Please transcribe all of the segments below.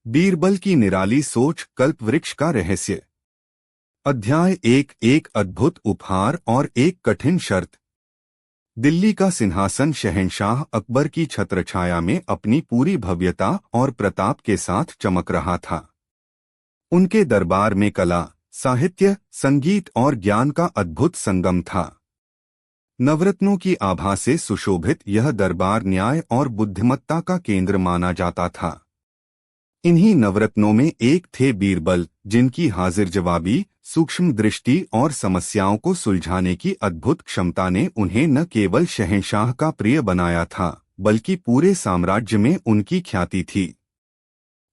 बीरबल की निराली सोच, कल्पवृक्ष का रहस्य। अध्याय एक अद्भुत उपहार और एक कठिन शर्त। दिल्ली का सिंहासन शहंशाह अकबर की छत्रछाया में अपनी पूरी भव्यता और प्रताप के साथ चमक रहा था। उनके दरबार में कला, साहित्य, संगीत और ज्ञान का अद्भुत संगम था। नवरत्नों की आभा से सुशोभित यह दरबार न्याय और बुद्धिमत्ता का केंद्र माना जाता था। इन्हीं नवरत्नों में एक थे बीरबल, जिनकी हाजिर जवाबी, सूक्ष्म दृष्टि और समस्याओं को सुलझाने की अद्भुत क्षमता ने उन्हें न केवल शहंशाह का प्रिय बनाया था, बल्कि पूरे साम्राज्य में उनकी ख्याति थी।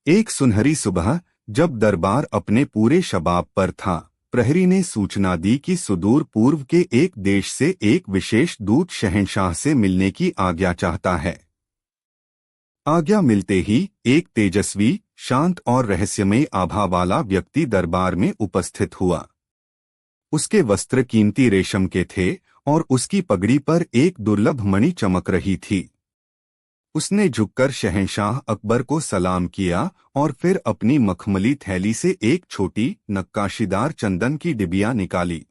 एक सुनहरी सुबह, जब दरबार अपने पूरे शबाब पर था, प्रहरी ने सूचना दी कि सुदूर पूर्व के एक देश से एक विशेष दूत शहंशाह से मिलने की आज्ञा चाहता है। आज्ञा मिलते ही एक तेजस्वी, शांत और रहस्यमय आभा वाला व्यक्ति दरबार में उपस्थित हुआ। उसके वस्त्र कीमती रेशम के थे और उसकी पगड़ी पर एक दुर्लभ मणि चमक रही थी। उसने झुककर शहंशाह अकबर को सलाम किया और फिर अपनी मखमली थैली से एक छोटी, नक्काशीदार चंदन की डिबिया निकाली।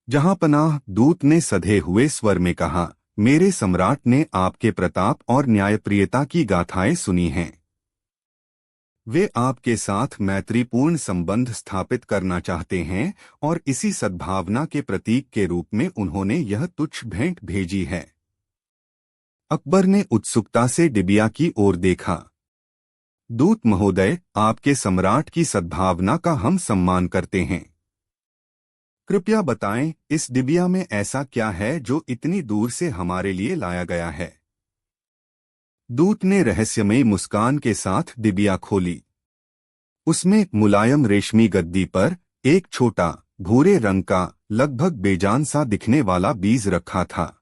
जहांपनाह, दूत ने सधे हुए स्वर में कहा, मेरे सम्राट ने आपके प्रताप और न्यायप्रियता की गाथाएं सुनी हैं। वे आपके साथ मैत्रीपूर्ण संबंध स्थापित करना चाहते हैं और इसी सद्भावना के प्रतीक के रूप में उन्होंने यह तुच्छ भेंट भेजी है। अकबर ने उत्सुकता से डिबिया की ओर देखा। दूत महोदय, आपके सम्राट की सद्भावना का हम सम्मान करते हैं। कृपया बताएं, इस डिबिया में ऐसा क्या है जो इतनी दूर से हमारे लिए लाया गया है? दूत ने रहस्यमयी मुस्कान के साथ डिबिया खोली। उसमें मुलायम रेशमी गद्दी पर एक छोटा, भूरे रंग का, लगभग बेजान सा दिखने वाला बीज रखा था।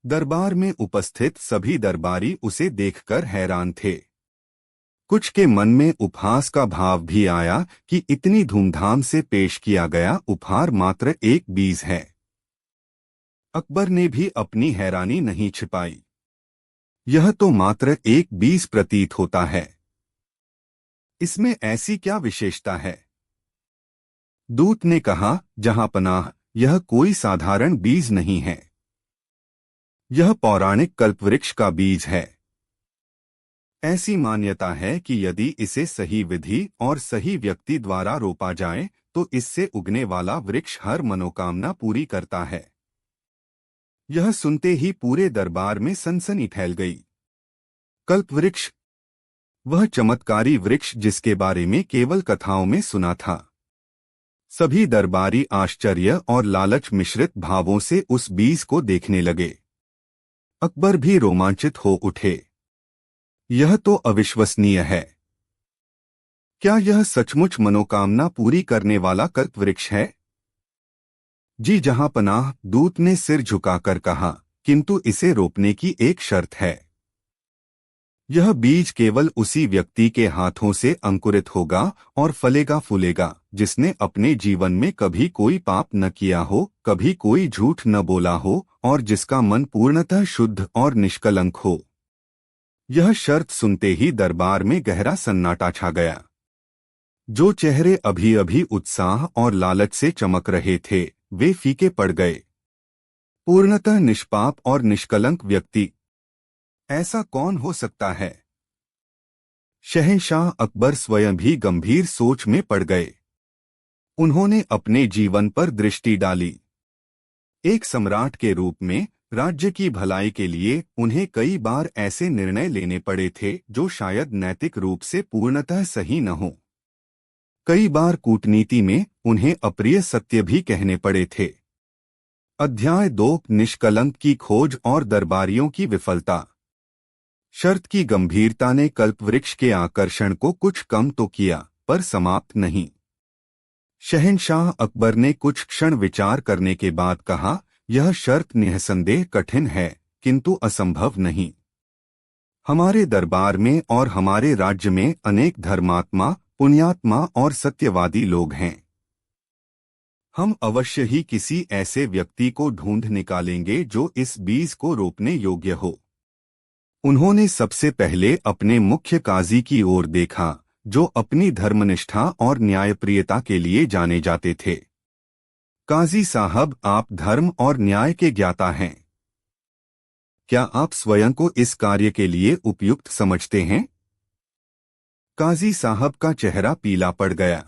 दरबार में उपस्थित सभी दरबारी उसे देखकर हैरान थे। कुछ के मन में उपहास का भाव भी आया कि इतनी धूमधाम से पेश किया गया उपहार मात्र एक बीज है। अकबर ने भी अपनी हैरानी नहीं छिपाई। यह तो मात्र एक बीज प्रतीत होता है। इसमें ऐसी क्या विशेषता है? दूत ने कहा, जहांपनाह, यह कोई साधारण बीज नहीं है। यह पौराणिक कल्पवृक्ष का बीज है। ऐसी मान्यता है कि यदि इसे सही विधि और सही व्यक्ति द्वारा रोपा जाए तो इससे उगने वाला वृक्ष हर मनोकामना पूरी करता है। यह सुनते ही पूरे दरबार में सनसनी फैल गई। कल्पवृक्ष, वह चमत्कारी वृक्ष जिसके बारे में केवल कथाओं में सुना था। सभी दरबारी आश्चर्य और लालच मिश्रित भावों से उस बीज को देखने लगे। अकबर भी रोमांचित हो उठे। यह तो अविश्वसनीय है। क्या यह सचमुच मनोकामना पूरी करने वाला कल्पवृक्ष है? जी जहांपनाह, दूत ने सिर झुकाकर कहा, किंतु इसे रोपने की एक शर्त है। यह बीज केवल उसी व्यक्ति के हाथों से अंकुरित होगा और फलेगा फूलेगा जिसने अपने जीवन में कभी कोई पाप न किया हो, कभी कोई झूठ न बोला हो और जिसका मन पूर्णतः शुद्ध और निष्कलंक हो। यह शर्त सुनते ही दरबार में गहरा सन्नाटा छा गया। जो चेहरे अभी अभी उत्साह और लालच से चमक रहे थे, वे फीके पड़ गए। पूर्णतः निष्पाप और निष्कलंक व्यक्ति, ऐसा कौन हो सकता है? शहंशाह अकबर स्वयं भी गंभीर सोच में पड़ गए। उन्होंने अपने जीवन पर दृष्टि डाली। एक सम्राट के रूप में राज्य की भलाई के लिए उन्हें कई बार ऐसे निर्णय लेने पड़े थे जो शायद नैतिक रूप से पूर्णतः सही न हो। कई बार कूटनीति में उन्हें अप्रिय सत्य भी कहने पड़े थे। अध्याय 2, निष्कलंक की खोज और दरबारियों की विफलता। शर्त की गंभीरता ने कल्पवृक्ष के आकर्षण को कुछ कम तो किया, पर समाप्त नहीं। शहंशाह अकबर ने कुछ क्षण विचार करने के बाद कहा, यह शर्त निःसंदेह कठिन है, किंतु असंभव नहीं। हमारे दरबार में और हमारे राज्य में अनेक धर्मात्मा, पुण्यात्मा और सत्यवादी लोग हैं। हम अवश्य ही किसी ऐसे व्यक्ति को ढूंढ निकालेंगे जो इस बीज को रोपने योग्य हो। उन्होंने सबसे पहले अपने मुख्य काजी की ओर देखा, जो अपनी धर्मनिष्ठा और न्यायप्रियता के लिए जाने जाते थे। काजी साहब, आप धर्म और न्याय के ज्ञाता हैं। क्या आप स्वयं को इस कार्य के लिए उपयुक्त समझते हैं? काजी साहब का चेहरा पीला पड़ गया।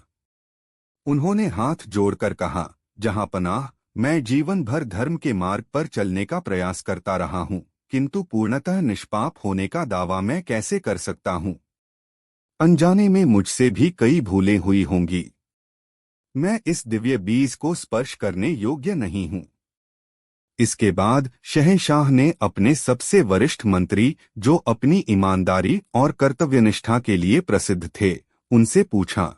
उन्होंने हाथ जोड़कर कहा, जहांपनाह, मैं जीवन भर धर्म के मार्ग पर चलने का प्रयास करता रहा हूं, किंतु पूर्णतः निष्पाप होने का दावा मैं कैसे कर सकता हूं? अनजाने में मुझसे भी कई भूलें हुई होंगी। मैं इस दिव्य बीज को स्पर्श करने योग्य नहीं हूं। इसके बाद शहंशाह ने अपने सबसे वरिष्ठ मंत्री, जो अपनी ईमानदारी और कर्तव्यनिष्ठा के लिए प्रसिद्ध थे, उनसे पूछा।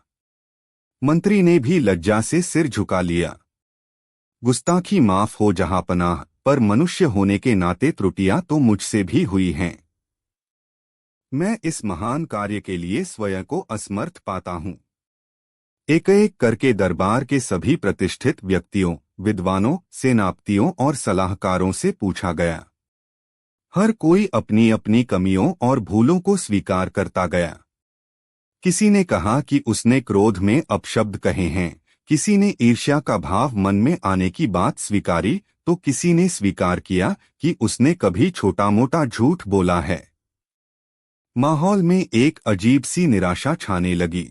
मंत्री ने भी लज्जा से सिर झुका लिया। गुस्ताखी माफ हो जहांपनाह, पर मनुष्य होने के नाते त्रुटियां तो मुझसे भी हुई हैं। मैं इस महान कार्य के लिए स्वयं को असमर्थ पाता हूं। एक एक करके दरबार के सभी प्रतिष्ठित व्यक्तियों, विद्वानों, सेनापतियों और सलाहकारों से पूछा गया। हर कोई अपनी अपनी कमियों और भूलों को स्वीकार करता गया। किसी ने कहा कि उसने क्रोध में अपशब्द कहे हैं, किसी ने ईर्ष्या का भाव मन में आने की बात स्वीकारी, तो किसी ने स्वीकार किया कि उसने कभी छोटा मोटा झूठ बोला है। माहौल में एक अजीब सी निराशा छाने लगी।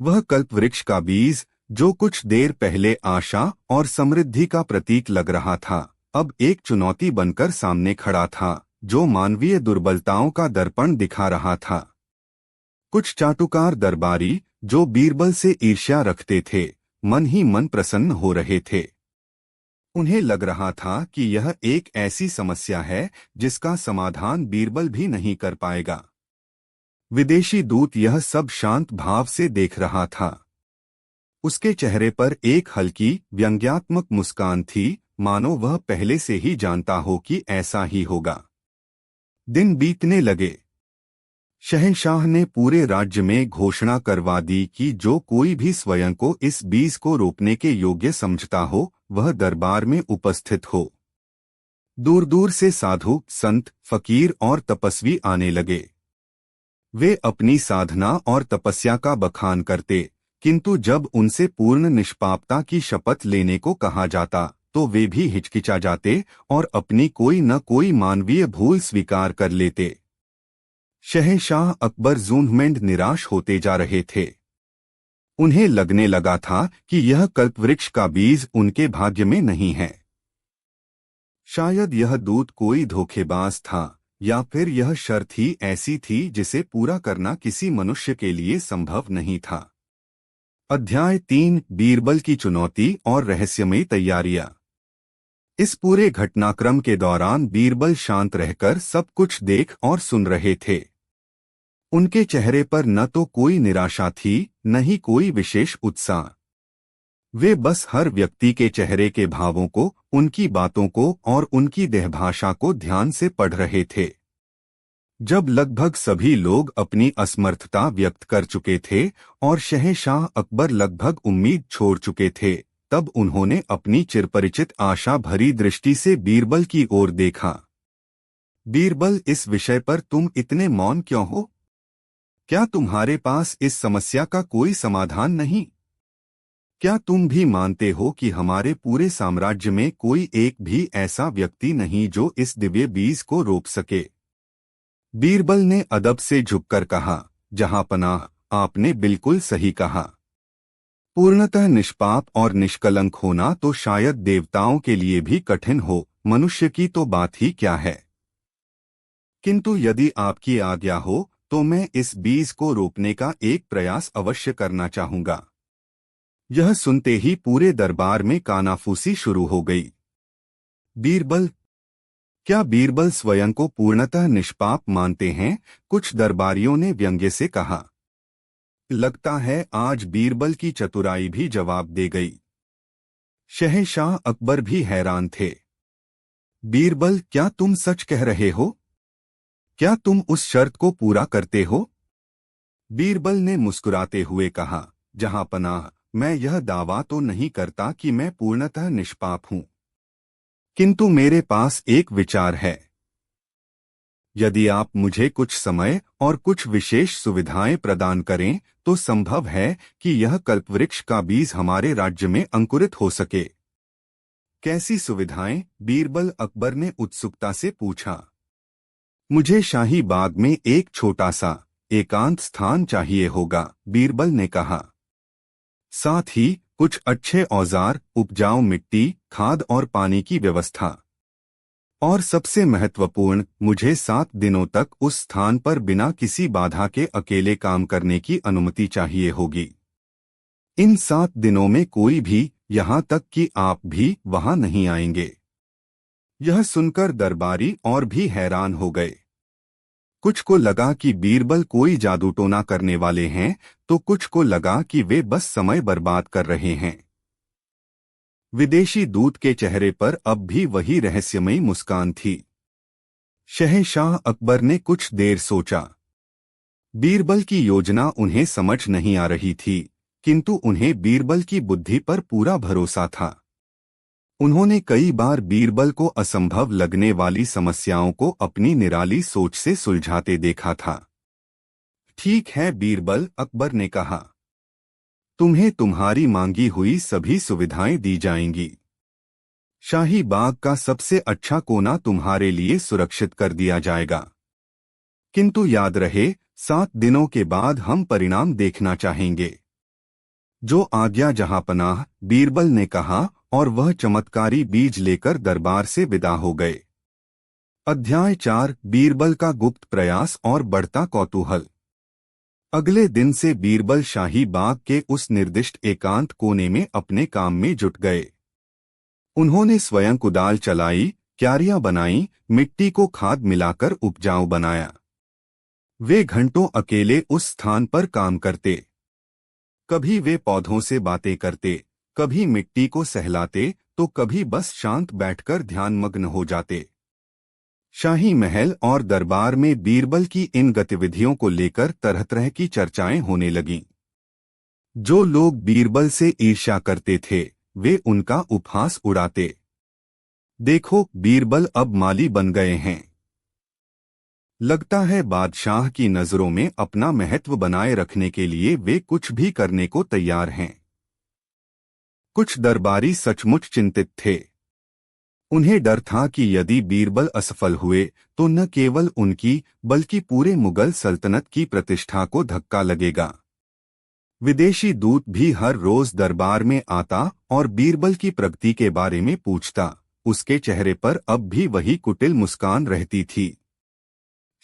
वह कल्पवृक्ष का बीज, जो कुछ देर पहले आशा और समृद्धि का प्रतीक लग रहा था, अब एक चुनौती बनकर सामने खड़ा था, जो मानवीय दुर्बलताओं का दर्पण दिखा रहा था। कुछ चाटुकार दरबारी, जो बीरबल से ईर्ष्या रखते थे, मन ही मन प्रसन्न हो रहे थे। उन्हें लग रहा था कि यह एक ऐसी समस्या है जिसका समाधान बीरबल भी नहीं कर पाएगा। विदेशी दूत यह सब शांत भाव से देख रहा था। उसके चेहरे पर एक हल्की व्यंग्यात्मक मुस्कान थी, मानो वह पहले से ही जानता हो कि ऐसा ही होगा। दिन बीतने लगे। शहंशाह ने पूरे राज्य में घोषणा करवा दी कि जो कोई भी स्वयं को इस बीज को रोपने के योग्य समझता हो, वह दरबार में उपस्थित हो। दूर दूर से साधु, संत, फकीर और तपस्वी आने लगे। वे अपनी साधना और तपस्या का बखान करते, किंतु जब उनसे पूर्ण निष्पापता की शपथ लेने को कहा जाता, तो वे भी हिचकिचा जाते और अपनी कोई न कोई मानवीय भूल स्वीकार कर लेते। शहंशाह अकबर जूनमेंड निराश होते जा रहे थे। उन्हें लगने लगा था कि यह कल्पवृक्ष का बीज उनके भाग्य में नहीं है। शायद यह दूत कोई धोखेबाज था, या फिर यह शर्त ही ऐसी थी जिसे पूरा करना किसी मनुष्य के लिए संभव नहीं था। अध्याय 3, बीरबल की चुनौती और रहस्यमयी तैयारियां। इस पूरे घटनाक्रम के दौरान बीरबल शांत रहकर सब कुछ देख और सुन रहे थे। उनके चेहरे पर न तो कोई निराशा थी, न ही कोई विशेष उत्साह। वे बस हर व्यक्ति के चेहरे के भावों को, उनकी बातों को और उनकी देहभाषा को ध्यान से पढ़ रहे थे। जब लगभग सभी लोग अपनी असमर्थता व्यक्त कर चुके थे और शहंशाह अकबर लगभग उम्मीद छोड़ चुके थे, तब उन्होंने अपनी चिरपरिचित आशा भरी दृष्टि से बीरबल की ओर देखा। बीरबल, इस विषय पर तुम इतने मौन क्यों हो? क्या तुम्हारे पास इस समस्या का कोई समाधान नहीं? क्या तुम भी मानते हो कि हमारे पूरे साम्राज्य में कोई एक भी ऐसा व्यक्ति नहीं जो इस दिव्य बीज को रोप सके? बीरबल ने अदब से झुककर कहा, जहांपनाह, आपने बिल्कुल सही कहा। पूर्णतः निष्पाप और निष्कलंक होना तो शायद देवताओं के लिए भी कठिन हो, मनुष्य की तो बात ही क्या है। किंतु यदि आपकी आज्ञा हो तो मैं इस बीज को रोपने का एक प्रयास अवश्य करना चाहूंगा। यह सुनते ही पूरे दरबार में कानाफूसी शुरू हो गई। बीरबल, क्या बीरबल स्वयं को पूर्णतः निष्पाप मानते हैं? कुछ दरबारियों ने व्यंग्य से कहा। लगता है आज बीरबल की चतुराई भी जवाब दे गई। शहंशाह अकबर भी हैरान थे। बीरबल, क्या तुम सच कह रहे हो? क्या तुम उस शर्त को पूरा करते हो? बीरबल ने मुस्कुराते हुए कहा, जहांपनाह, मैं यह दावा तो नहीं करता कि मैं पूर्णतः निष्पाप हूं, किंतु मेरे पास एक विचार है। यदि आप मुझे कुछ समय और कुछ विशेष सुविधाएं प्रदान करें तो संभव है कि यह कल्पवृक्ष का बीज हमारे राज्य में अंकुरित हो सके। कैसी सुविधाएं? बीरबल अकबर ने उत्सुकता से पूछा। मुझे शाही बाग में एक छोटा सा एकांत स्थान चाहिए होगा, बीरबल ने कहा। साथ ही कुछ अच्छे औजार, उपजाऊ मिट्टी, खाद और पानी की व्यवस्था। और सबसे महत्वपूर्ण, मुझे 7 दिनों तक उस स्थान पर बिना किसी बाधा के अकेले काम करने की अनुमति चाहिए होगी। इन 7 दिनों में कोई भी, यहाँ तक कि आप भी, वहां नहीं आएंगे। यह सुनकर दरबारी और भी हैरान हो गए। कुछ को लगा कि बीरबल कोई जादूटोना करने वाले हैं, तो कुछ को लगा कि वे बस समय बर्बाद कर रहे हैं। विदेशी दूत के चेहरे पर अब भी वही रहस्यमयी मुस्कान थी। शहंशाह अकबर ने कुछ देर सोचा। बीरबल की योजना उन्हें समझ नहीं आ रही थी, किंतु उन्हें बीरबल की बुद्धि पर पूरा भरोसा था। उन्होंने कई बार बीरबल को असंभव लगने वाली समस्याओं को अपनी निराली सोच से सुलझाते देखा था। ठीक है बीरबल, अकबर ने कहा, तुम्हें तुम्हारी मांगी हुई सभी सुविधाएं दी जाएंगी। शाही बाग का सबसे अच्छा कोना तुम्हारे लिए सुरक्षित कर दिया जाएगा। किंतु याद रहे, 7 दिनों के बाद हम परिणाम देखना चाहेंगे। जो आज्ञा जहांपनाह, बीरबल ने कहा, और वह चमत्कारी बीज लेकर दरबार से विदा हो गए। अध्याय 4, बीरबल का गुप्त प्रयास और बढ़ता कौतूहल। अगले दिन से बीरबल शाही बाग के उस निर्दिष्ट एकांत कोने में अपने काम में जुट गए। उन्होंने स्वयं कुदाल चलाई, क्यारियां बनाई, मिट्टी को खाद मिलाकर उपजाऊ बनाया। वे घंटों अकेले उस स्थान पर काम करते। कभी वे पौधों से बातें करते, कभी मिट्टी को सहलाते, तो कभी बस शांत बैठकर ध्यानमग्न हो जाते। शाही महल और दरबार में बीरबल की इन गतिविधियों को लेकर तरह तरह की चर्चाएं होने लगीं। जो लोग बीरबल से ईर्ष्या करते थे, वे उनका उपहास उड़ाते। देखो, बीरबल अब माली बन गए हैं। लगता है बादशाह की नजरों में अपना महत्व बनाए रखने के लिए वे कुछ भी करने को तैयार हैं। कुछ दरबारी सचमुच चिंतित थे। उन्हें डर था कि यदि बीरबल असफल हुए तो न केवल उनकी बल्कि पूरे मुगल सल्तनत की प्रतिष्ठा को धक्का लगेगा। विदेशी दूत भी हर रोज दरबार में आता और बीरबल की प्रगति के बारे में पूछता। उसके चेहरे पर अब भी वही कुटिल मुस्कान रहती थी।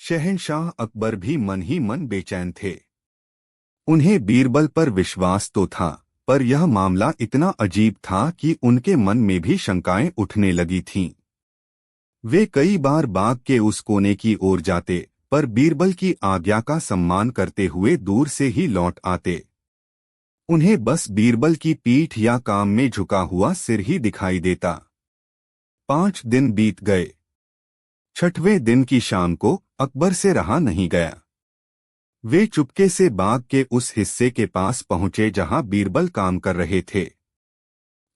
शहंशाह अकबर भी मन ही मन बेचैन थे। उन्हें बीरबल पर विश्वास तो था, पर यह मामला इतना अजीब था कि उनके मन में भी शंकाएं उठने लगी थीं। वे कई बार बाग के उस कोने की ओर जाते, पर बीरबल की आज्ञा का सम्मान करते हुए दूर से ही लौट आते। उन्हें बस बीरबल की पीठ या काम में झुका हुआ सिर ही दिखाई देता। 5 दिन बीत गए। 6वें दिन की शाम को अकबर से रहा नहीं गया। वे चुपके से बाग के उस हिस्से के पास पहुंचे जहां बीरबल काम कर रहे थे।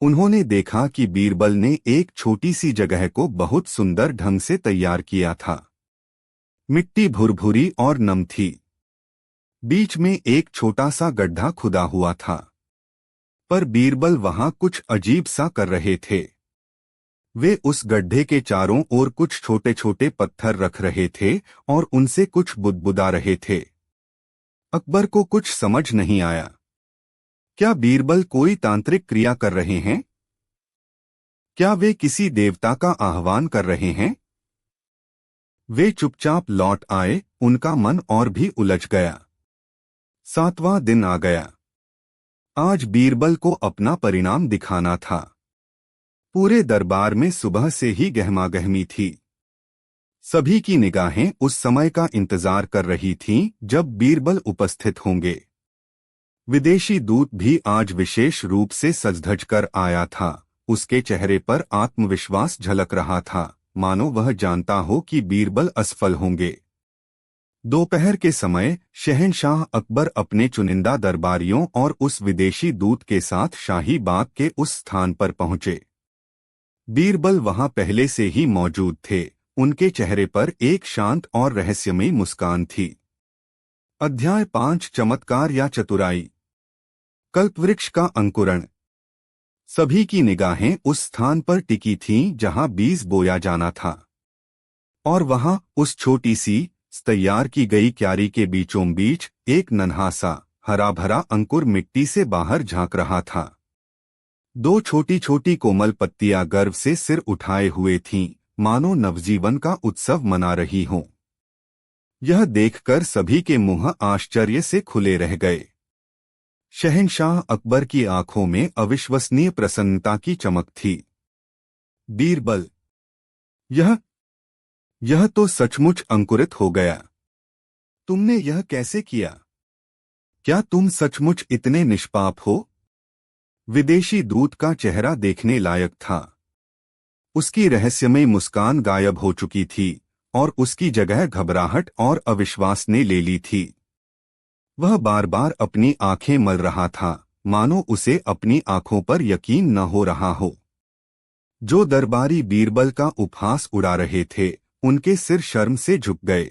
उन्होंने देखा कि बीरबल ने एक छोटी सी जगह को बहुत सुंदर ढंग से तैयार किया था। मिट्टी भुरभुरी और नम थी। बीच में एक छोटा सा गड्ढा खुदा हुआ था, पर बीरबल वहां कुछ अजीब सा कर रहे थे। वे उस गड्ढे के चारों ओर कुछ छोटे छोटे पत्थर रख रहे थे और उनसे कुछ बुदबुदा रहे थे। अकबर को कुछ समझ नहीं आया। क्या बीरबल कोई तांत्रिक क्रिया कर रहे हैं? क्या वे किसी देवता का आह्वान कर रहे हैं? वे चुपचाप लौट आए। उनका मन और भी उलझ गया। 7वां दिन आ गया। आज बीरबल को अपना परिणाम दिखाना था। पूरे दरबार में सुबह से ही गहमागहमी थी। सभी की निगाहें उस समय का इंतजार कर रही थीं जब बीरबल उपस्थित होंगे। विदेशी दूत भी आज विशेष रूप से सज-धज कर आया था। उसके चेहरे पर आत्मविश्वास झलक रहा था, मानो वह जानता हो कि बीरबल असफल होंगे। दोपहर के समय शहंशाह अकबर अपने चुनिंदा दरबारियों और उस विदेशी दूत के साथ शाही बाग के उस स्थान पर पहुंचे। बीरबल वहां पहले से ही मौजूद थे। उनके चेहरे पर एक शांत और रहस्यमयी मुस्कान थी। अध्याय 5 चमत्कार या चतुराई। कल्पवृक्ष का अंकुरण। सभी की निगाहें उस स्थान पर टिकी थीं जहां बीज बोया जाना था, और वहां उस छोटी सी तैयार की गई क्यारी के बीचों बीच एक नन्हा सा हरा भरा अंकुर मिट्टी से बाहर झांक रहा था। दो छोटी छोटी कोमल पत्तियां गर्व से सिर उठाए हुए थीं, मानो नवजीवन का उत्सव मना रही हों। यह देखकर सभी के मुंह आश्चर्य से खुले रह गए। शहंशाह अकबर की आंखों में अविश्वसनीय प्रसन्नता की चमक थी। बीरबल, यह तो सचमुच अंकुरित हो गया। तुमने यह कैसे किया? क्या तुम सचमुच इतने निष्पाप हो? विदेशी दूत का चेहरा देखने लायक था। उसकी रहस्यमय मुस्कान गायब हो चुकी थी और उसकी जगह घबराहट और अविश्वास ने ले ली थी। वह बार बार अपनी आंखें मल रहा था, मानो उसे अपनी आंखों पर यकीन न हो रहा हो। जो दरबारी बीरबल का उपहास उड़ा रहे थे, उनके सिर शर्म से झुक गए।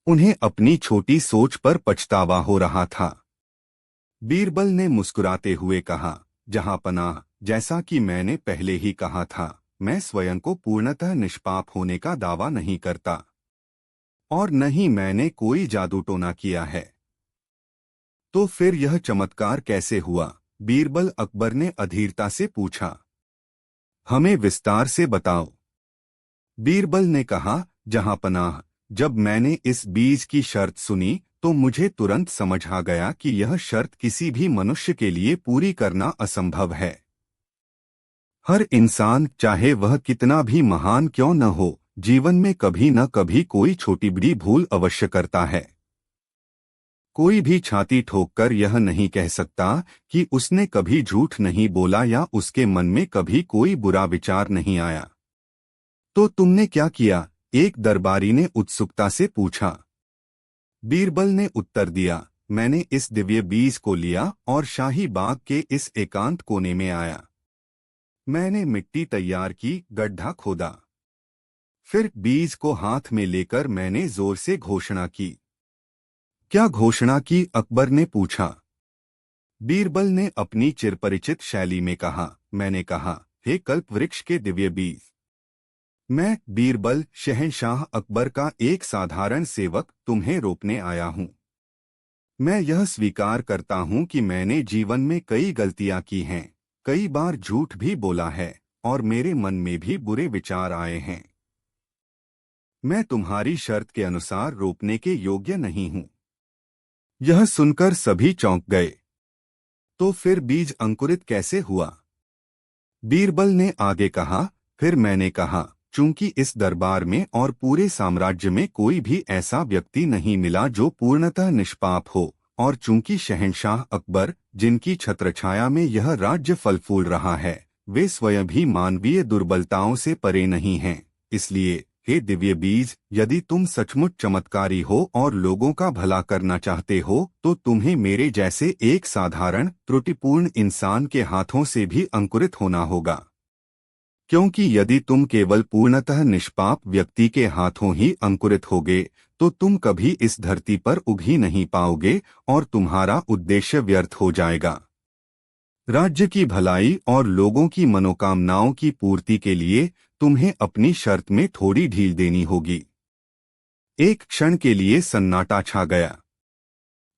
उन्हें अपनी छोटी सोच पर पछतावा हो रहा था। बीरबल ने मुस्कुराते हुए कहा, जहांपनाह, जैसा कि मैंने पहले ही कहा था, मैं स्वयं को पूर्णतः निष्पाप होने का दावा नहीं करता, और न ही मैंने कोई जादूटोना किया है। तो फिर यह चमत्कार कैसे हुआ? बीरबल अकबर ने अधीरता से पूछा। हमें विस्तार से बताओ। बीरबल ने कहा, जहांपनाह, जब मैंने इस बीज की शर्त सुनी तो मुझे तुरंत समझ आ गया कि यह शर्त किसी भी मनुष्य के लिए पूरी करना असंभव है। हर इंसान, चाहे वह कितना भी महान क्यों न हो, जीवन में कभी न कभी कोई छोटी बड़ी भूल अवश्य करता है। कोई भी छाती ठोककर यह नहीं कह सकता कि उसने कभी झूठ नहीं बोला या उसके मन में कभी कोई बुरा विचार नहीं आया। तो तुमने क्या किया? एक दरबारी ने उत्सुकता से पूछा। बीरबल ने उत्तर दिया, मैंने इस दिव्य बीज को लिया और शाही बाग के इस एकांत कोने में आया। मैंने मिट्टी तैयार की, गड्ढा खोदा। फिर बीज को हाथ में लेकर मैंने जोर से घोषणा की। क्या घोषणा की? अकबर ने पूछा। बीरबल ने अपनी चिरपरिचित शैली में कहा, मैंने कहा, हे कल्पवृक्ष के दिव्य बीज, मैं बीरबल, शहंशाह अकबर का एक साधारण सेवक, तुम्हें रोकने आया हूँ। मैं यह स्वीकार करता हूँ कि मैंने जीवन में कई गलतियाँ की हैं, कई बार झूठ भी बोला है, और मेरे मन में भी बुरे विचार आए हैं। मैं तुम्हारी शर्त के अनुसार रोकने के योग्य नहीं हूँ। यह सुनकर सभी चौंक गए। तो फिर बीज अंकुरित कैसे हुआ? बीरबल ने आगे कहा, फिर मैंने कहा, चूंकि इस दरबार में और पूरे साम्राज्य में कोई भी ऐसा व्यक्ति नहीं मिला जो पूर्णतः निष्पाप हो, और चूंकि शहंशाह अकबर, जिनकी छत्रछाया में यह राज्य फल फूल रहा है, वे स्वयं भी मानवीय दुर्बलताओं से परे नहीं हैं, इसलिए हे दिव्य बीज, यदि तुम सचमुच चमत्कारी हो और लोगों का भला करना चाहते हो, तो तुम्हें मेरे जैसे एक साधारण त्रुटिपूर्ण इंसान के हाथों से भी अंकुरित होना होगा। क्योंकि यदि तुम केवल पूर्णतः निष्पाप व्यक्ति के हाथों ही अंकुरित होगे, तो तुम कभी इस धरती पर उभी नहीं पाओगे और तुम्हारा उद्देश्य व्यर्थ हो जाएगा। राज्य की भलाई और लोगों की मनोकामनाओं की पूर्ति के लिए तुम्हें अपनी शर्त में थोड़ी ढील देनी होगी। एक क्षण के लिए सन्नाटा छा गया।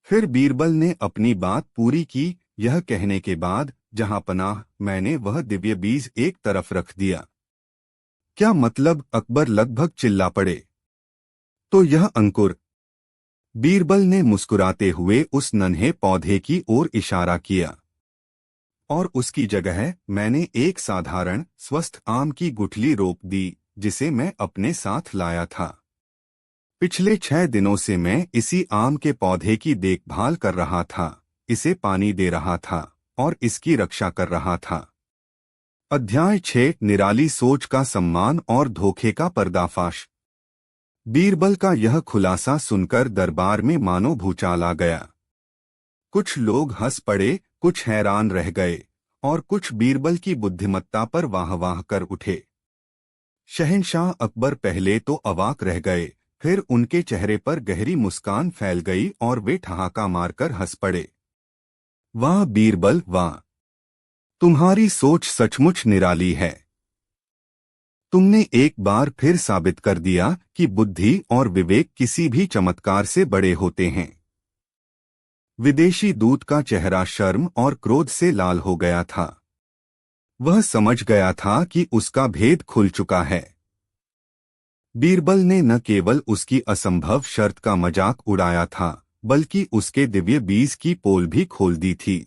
फिर बीरबल ने अपनी बात पूरी की, यह कहने के बाद, जहांपनाह, मैंने वह दिव्य बीज एक तरफ रख दिया। क्या मतलब? अकबर लगभग चिल्ला पड़े। तो यह अंकुर? बीरबल ने मुस्कुराते हुए उस नन्हे पौधे की ओर इशारा किया। और उसकी जगह मैंने एक साधारण स्वस्थ आम की गुठली रोप दी, जिसे मैं अपने साथ लाया था। पिछले 6 दिनों से मैं इसी आम के पौधे की देखभाल कर रहा था, इसे पानी दे रहा था और इसकी रक्षा कर रहा था। अध्याय 6 निराली सोच का सम्मान और धोखे का पर्दाफाश। बीरबल का यह खुलासा सुनकर दरबार में मानो भूचाल आ गया। कुछ लोग हंस पड़े, कुछ हैरान रह गए, और कुछ बीरबल की बुद्धिमत्ता पर वाह वाह कर उठे। शहंशाह अकबर पहले तो अवाक रह गए, फिर उनके चेहरे पर गहरी मुस्कान फैल गई और वे ठहाका मारकर हंस पड़े। वाह बीरबल वाह, तुम्हारी सोच सचमुच निराली है। तुमने एक बार फिर साबित कर दिया कि बुद्धि और विवेक किसी भी चमत्कार से बड़े होते हैं। विदेशी दूत का चेहरा शर्म और क्रोध से लाल हो गया था। वह समझ गया था कि उसका भेद खुल चुका है। बीरबल ने न केवल उसकी असंभव शर्त का मजाक उड़ाया था, बल्कि उसके दिव्य बीज की पोल भी खोल दी थी।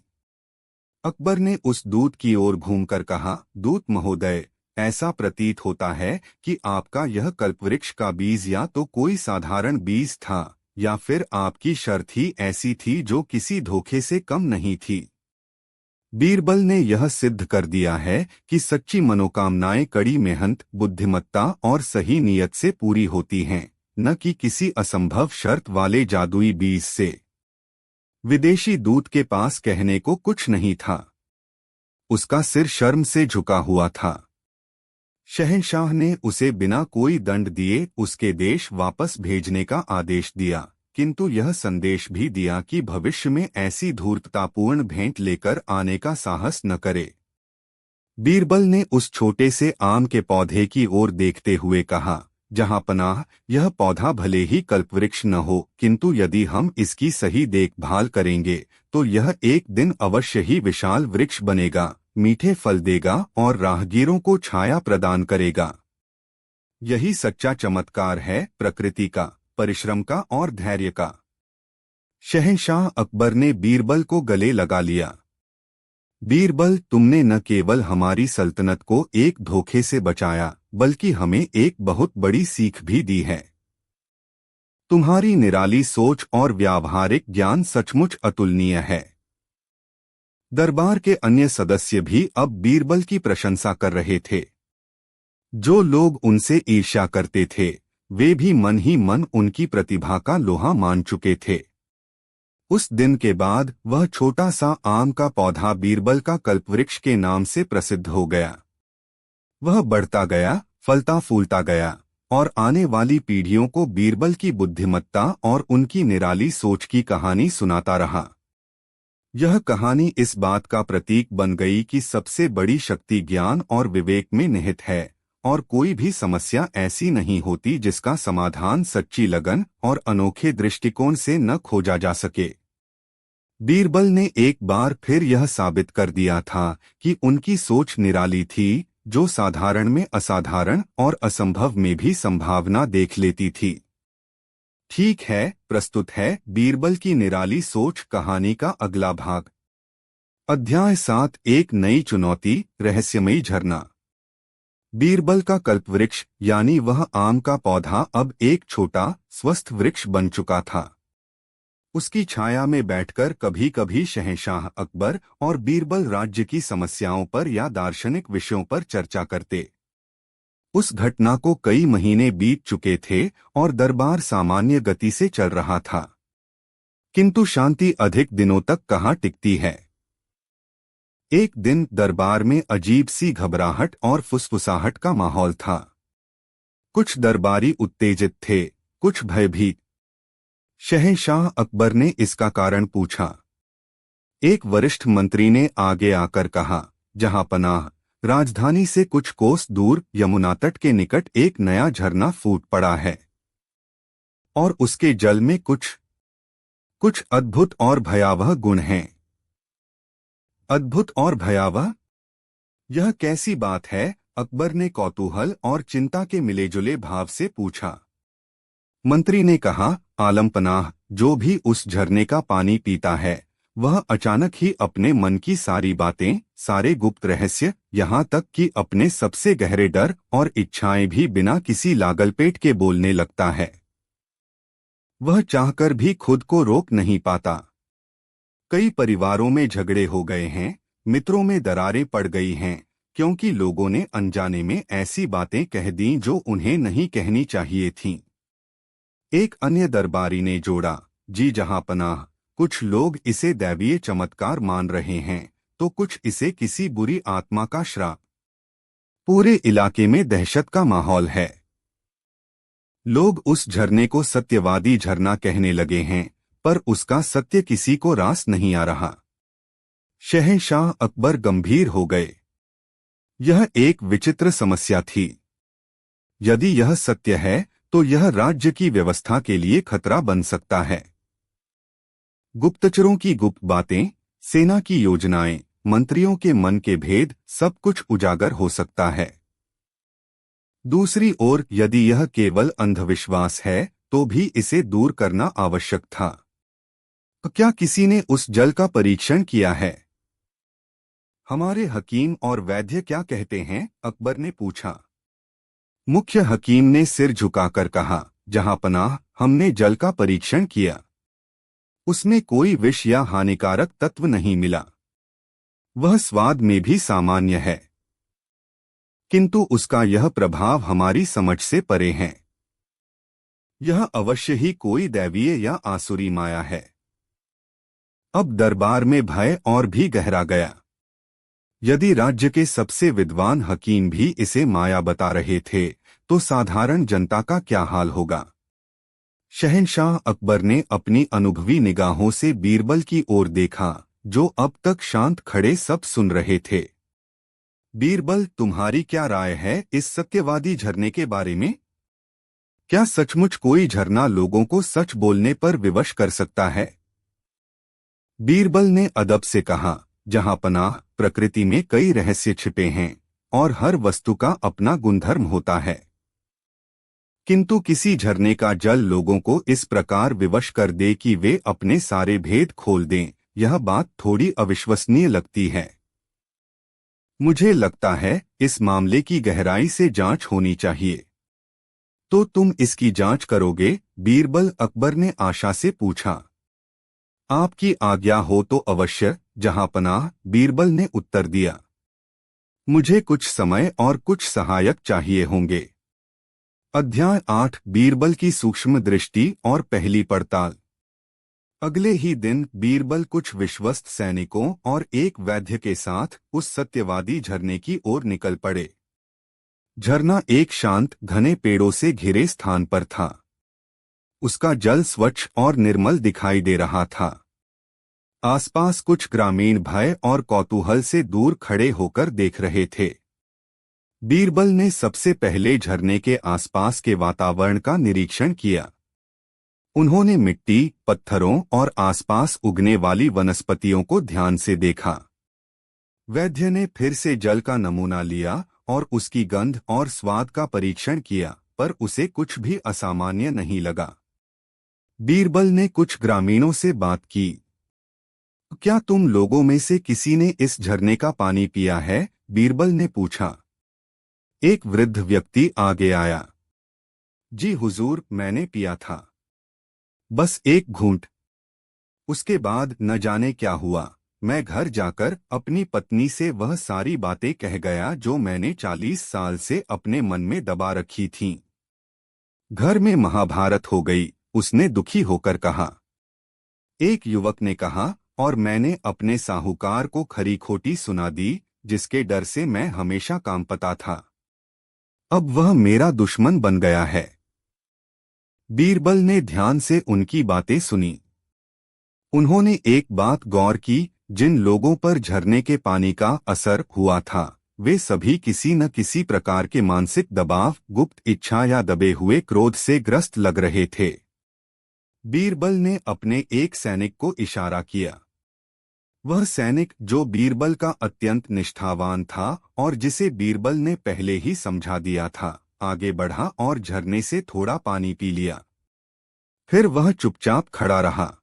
अकबर ने उस दूत की ओर घूमकर कहा, दूत महोदय, ऐसा प्रतीत होता है कि आपका यह कल्पवृक्ष का बीज या तो कोई साधारण बीज था या फिर आपकी शर्त ही ऐसी थी जो किसी धोखे से कम नहीं थी। बीरबल ने यह सिद्ध कर दिया है कि सच्ची मनोकामनाएं कड़ी मेहनत, बुद्धिमत्ता और सही नियत से पूरी होती हैं, न कि किसी असंभव शर्त वाले जादुई बीज से। विदेशी दूत के पास कहने को कुछ नहीं था। उसका सिर शर्म से झुका हुआ था। शहंशाह ने उसे बिना कोई दंड दिए उसके देश वापस भेजने का आदेश दिया, किंतु यह संदेश भी दिया कि भविष्य में ऐसी धूर्ततापूर्ण भेंट लेकर आने का साहस न करे। बीरबल ने उस छोटे से आम के पौधे की ओर देखते हुए कहा, जहां पनाह, यह पौधा भले ही कल्पवृक्ष न हो, किंतु यदि हम इसकी सही देखभाल करेंगे तो यह एक दिन अवश्य ही विशाल वृक्ष बनेगा, मीठे फल देगा और राहगीरों को छाया प्रदान करेगा। यही सच्चा चमत्कार है, प्रकृति का, परिश्रम का और धैर्य का। शहंशाह अकबर ने बीरबल को गले लगा लिया। बीरबल, तुमने न केवल हमारी सल्तनत को एक धोखे से बचाया, बल्कि हमें एक बहुत बड़ी सीख भी दी है। तुम्हारी निराली सोच और व्यावहारिक ज्ञान सचमुच अतुलनीय है। दरबार के अन्य सदस्य भी अब बीरबल की प्रशंसा कर रहे थे। जो लोग उनसे ईर्ष्या करते थे, वे भी मन ही मन उनकी प्रतिभा का लोहा मान चुके थे। उस दिन के बाद वह छोटा सा आम का पौधा बीरबल का कल्पवृक्ष के नाम से प्रसिद्ध हो गया। वह बढ़ता गया, फलता फूलता गया और आने वाली पीढ़ियों को बीरबल की बुद्धिमत्ता और उनकी निराली सोच की कहानी सुनाता रहा। यह कहानी इस बात का प्रतीक बन गई कि सबसे बड़ी शक्ति ज्ञान और विवेक में निहित है, और कोई भी समस्या ऐसी नहीं होती जिसका समाधान सच्ची लगन और अनोखे दृष्टिकोण से न खोजा जा सके। बीरबल ने एक बार फिर यह साबित कर दिया था कि उनकी सोच निराली थी, जो साधारण में असाधारण और असंभव में भी संभावना देख लेती थी। ठीक है, प्रस्तुत है बीरबल की निराली सोच कहानी का अगला भाग। अध्याय 7, एक नई चुनौती, रहस्यमयी झरना। बीरबल का कल्पवृक्ष यानी वह आम का पौधा अब एक छोटा स्वस्थ वृक्ष बन चुका था। उसकी छाया में बैठकर कभी कभी शहंशाह अकबर और बीरबल राज्य की समस्याओं पर या दार्शनिक विषयों पर चर्चा करते। उस घटना को कई महीने बीत चुके थे और दरबार सामान्य गति से चल रहा था, किंतु शांति अधिक दिनों तक कहाँ टिकती है। एक दिन दरबार में अजीब सी घबराहट और फुसफुसाहट का माहौल था। कुछ दरबारी उत्तेजित थे, कुछ भयभीत। शहंशाह अकबर ने इसका कारण पूछा। एक वरिष्ठ मंत्री ने आगे आकर कहा, जहां पनाह, राजधानी से कुछ कोस दूर यमुना तट के निकट एक नया झरना फूट पड़ा है और उसके जल में कुछ अद्भुत और भयावह गुण हैं। अद्भुत और भयावह? यह कैसी बात है? अकबर ने कौतूहल और चिंता के मिलेजुले भाव से पूछा। मंत्री ने कहा, आलम पनाह, जो भी उस झरने का पानी पीता है वह अचानक ही अपने मन की सारी बातें, सारे गुप्त रहस्य, यहाँ तक कि अपने सबसे गहरे डर और इच्छाएं भी बिना किसी लागलपेट के बोलने लगता है। वह चाहकर भी खुद को रोक नहीं पाता। कई परिवारों में झगड़े हो गए हैं, मित्रों में दरारें पड़ गई हैं, क्योंकि लोगों ने अनजाने में ऐसी बातें कह दी जो उन्हें नहीं कहनी चाहिए थीं। एक अन्य दरबारी ने जोड़ा, जी जहां पनाह, कुछ लोग इसे दैवीय चमत्कार मान रहे हैं तो कुछ इसे किसी बुरी आत्मा का श्राप। पूरे इलाके में दहशत का माहौल है। लोग उस झरने को सत्यवादी झरना कहने लगे हैं, पर उसका सत्य किसी को रास नहीं आ रहा। शहंशाह अकबर गंभीर हो गए। यह एक विचित्र समस्या थी। यदि यह सत्य है तो यह राज्य की व्यवस्था के लिए खतरा बन सकता है। गुप्तचरों की गुप्त बातें, सेना की योजनाएं, मंत्रियों के मन के भेद, सब कुछ उजागर हो सकता है। दूसरी ओर यदि यह केवल अंधविश्वास है तो भी इसे दूर करना आवश्यक था। क्या किसी ने उस जल का परीक्षण किया है? हमारे हकीम और वैद्य क्या कहते हैं? अकबर ने पूछा। मुख्य हकीम ने सिर झुकाकर कहा, जहांपनाह, हमने जल का परीक्षण किया। उसमें कोई विष या हानिकारक तत्व नहीं मिला। वह स्वाद में भी सामान्य है, किंतु उसका यह प्रभाव हमारी समझ से परे है। यह अवश्य ही कोई दैवीय या आसुरी माया है। अब दरबार में भय और भी गहरा गया। यदि राज्य के सबसे विद्वान हकीम भी इसे माया बता रहे थे तो साधारण जनता का क्या हाल होगा? शहंशाह अकबर ने अपनी अनुभवी निगाहों से बीरबल की ओर देखा, जो अब तक शांत खड़े सब सुन रहे थे। बीरबल, तुम्हारी क्या राय है इस सत्यवादी झरने के बारे में? क्या सचमुच कोई झरना लोगों को सच बोलने पर विवश कर सकता है? बीरबल ने अदब से कहा, जहांपनाह, प्रकृति में कई रहस्य छिपे हैं और हर वस्तु का अपना गुणधर्म होता है, किंतु किसी झरने का जल लोगों को इस प्रकार विवश कर दे कि वे अपने सारे भेद खोल दें, यह बात थोड़ी अविश्वसनीय लगती है। मुझे लगता है इस मामले की गहराई से जांच होनी चाहिए। तो तुम इसकी जांच करोगे? बीरबल, अकबर ने आशा से पूछा। आपकी आज्ञा हो तो अवश्य, जहांपनाह, बीरबल ने उत्तर दिया। मुझे कुछ समय और कुछ सहायक चाहिए होंगे। अध्याय 8, बीरबल की सूक्ष्म दृष्टि और पहली पड़ताल। अगले ही दिन बीरबल कुछ विश्वस्त सैनिकों और एक वैद्य के साथ उस सत्यवादी झरने की ओर निकल पड़े। झरना एक शांत, घने पेड़ों से घिरे स्थान पर था। उसका जल स्वच्छ और निर्मल दिखाई दे रहा था। आसपास कुछ ग्रामीण भय और कौतूहल से दूर खड़े होकर देख रहे थे। बीरबल ने सबसे पहले झरने के आसपास के वातावरण का निरीक्षण किया। उन्होंने मिट्टी, पत्थरों और आसपास उगने वाली वनस्पतियों को ध्यान से देखा। वैद्य ने फिर से जल का नमूना लिया और उसकी गंध और स्वाद का परीक्षण किया, पर उसे कुछ भी असामान्य नहीं लगा। बीरबल ने कुछ ग्रामीणों से बात की। क्या तुम लोगों में से किसी ने इस झरने का पानी पिया है? बीरबल ने पूछा। एक वृद्ध व्यक्ति आगे आया। जी हुजूर, मैंने पिया था। बस एक घूंट। उसके बाद न जाने क्या हुआ। मैं घर जाकर अपनी पत्नी से वह सारी बातें कह गया जो मैंने 40 साल से अपने मन में दबा रखी थीं। घर में महाभारत हो गई, उसने दुखी होकर कहा। एक युवक ने कहा, और मैंने अपने साहूकार को खरी खोटी सुना दी, जिसके डर से मैं हमेशा कांपता था। अब वह मेरा दुश्मन बन गया है। बीरबल ने ध्यान से उनकी बातें सुनी। उन्होंने एक बात गौर की, जिन लोगों पर झरने के पानी का असर हुआ था, वे सभी किसी न किसी प्रकार के मानसिक दबाव, गुप्त इच्छा या दबे हुए क्रोध से ग्रस्त लग रहे थे। बीरबल ने अपने एक सैनिक को इशारा किया। वह सैनिक, जो बीरबल का अत्यंत निष्ठावान था और जिसे बीरबल ने पहले ही समझा दिया था, आगे बढ़ा और झरने से थोड़ा पानी पी लिया। फिर वह चुपचाप खड़ा रहा।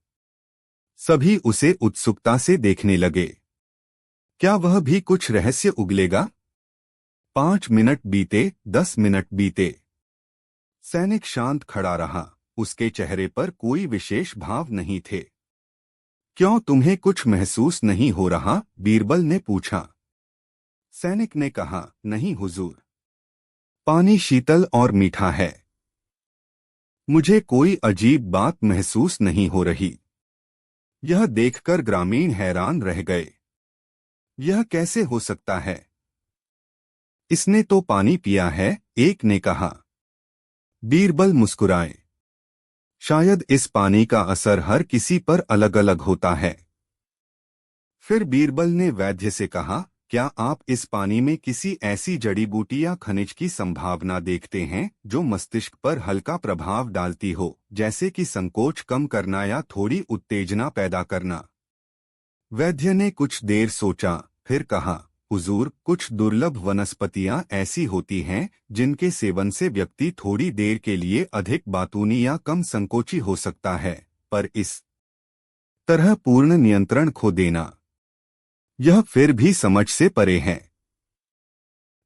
सभी उसे उत्सुकता से देखने लगे। क्या वह भी कुछ रहस्य उगलेगा? 5 मिनट बीते, 10 मिनट बीते। सैनिक शांत खड़ा रहा। उसके चेहरे पर कोई विशेष भाव नहीं थे। क्यों, तुम्हें कुछ महसूस नहीं हो रहा? बीरबल ने पूछा। सैनिक ने कहा, नहीं हुजूर। पानी शीतल और मीठा है। मुझे कोई अजीब बात महसूस नहीं हो रही। यह देखकर ग्रामीण हैरान रह गए। यह कैसे हो सकता है? इसने तो पानी पिया है, एक ने कहा। बीरबल मुस्कुराए। शायद इस पानी का असर हर किसी पर अलग अलग होता है। फिर बीरबल ने वैद्य से कहा, क्या आप इस पानी में किसी ऐसी जड़ी बूटी या खनिज की संभावना देखते हैं जो मस्तिष्क पर हल्का प्रभाव डालती हो, जैसे कि संकोच कम करना या थोड़ी उत्तेजना पैदा करना? वैद्य ने कुछ देर सोचा, फिर कहा, हुजूर, कुछ दुर्लभ वनस्पतियां ऐसी होती हैं जिनके सेवन से व्यक्ति थोड़ी देर के लिए अधिक बातूनी या कम संकोची हो सकता है, पर इस तरह पूर्ण नियंत्रण खो देना, यह फिर भी समझ से परे है।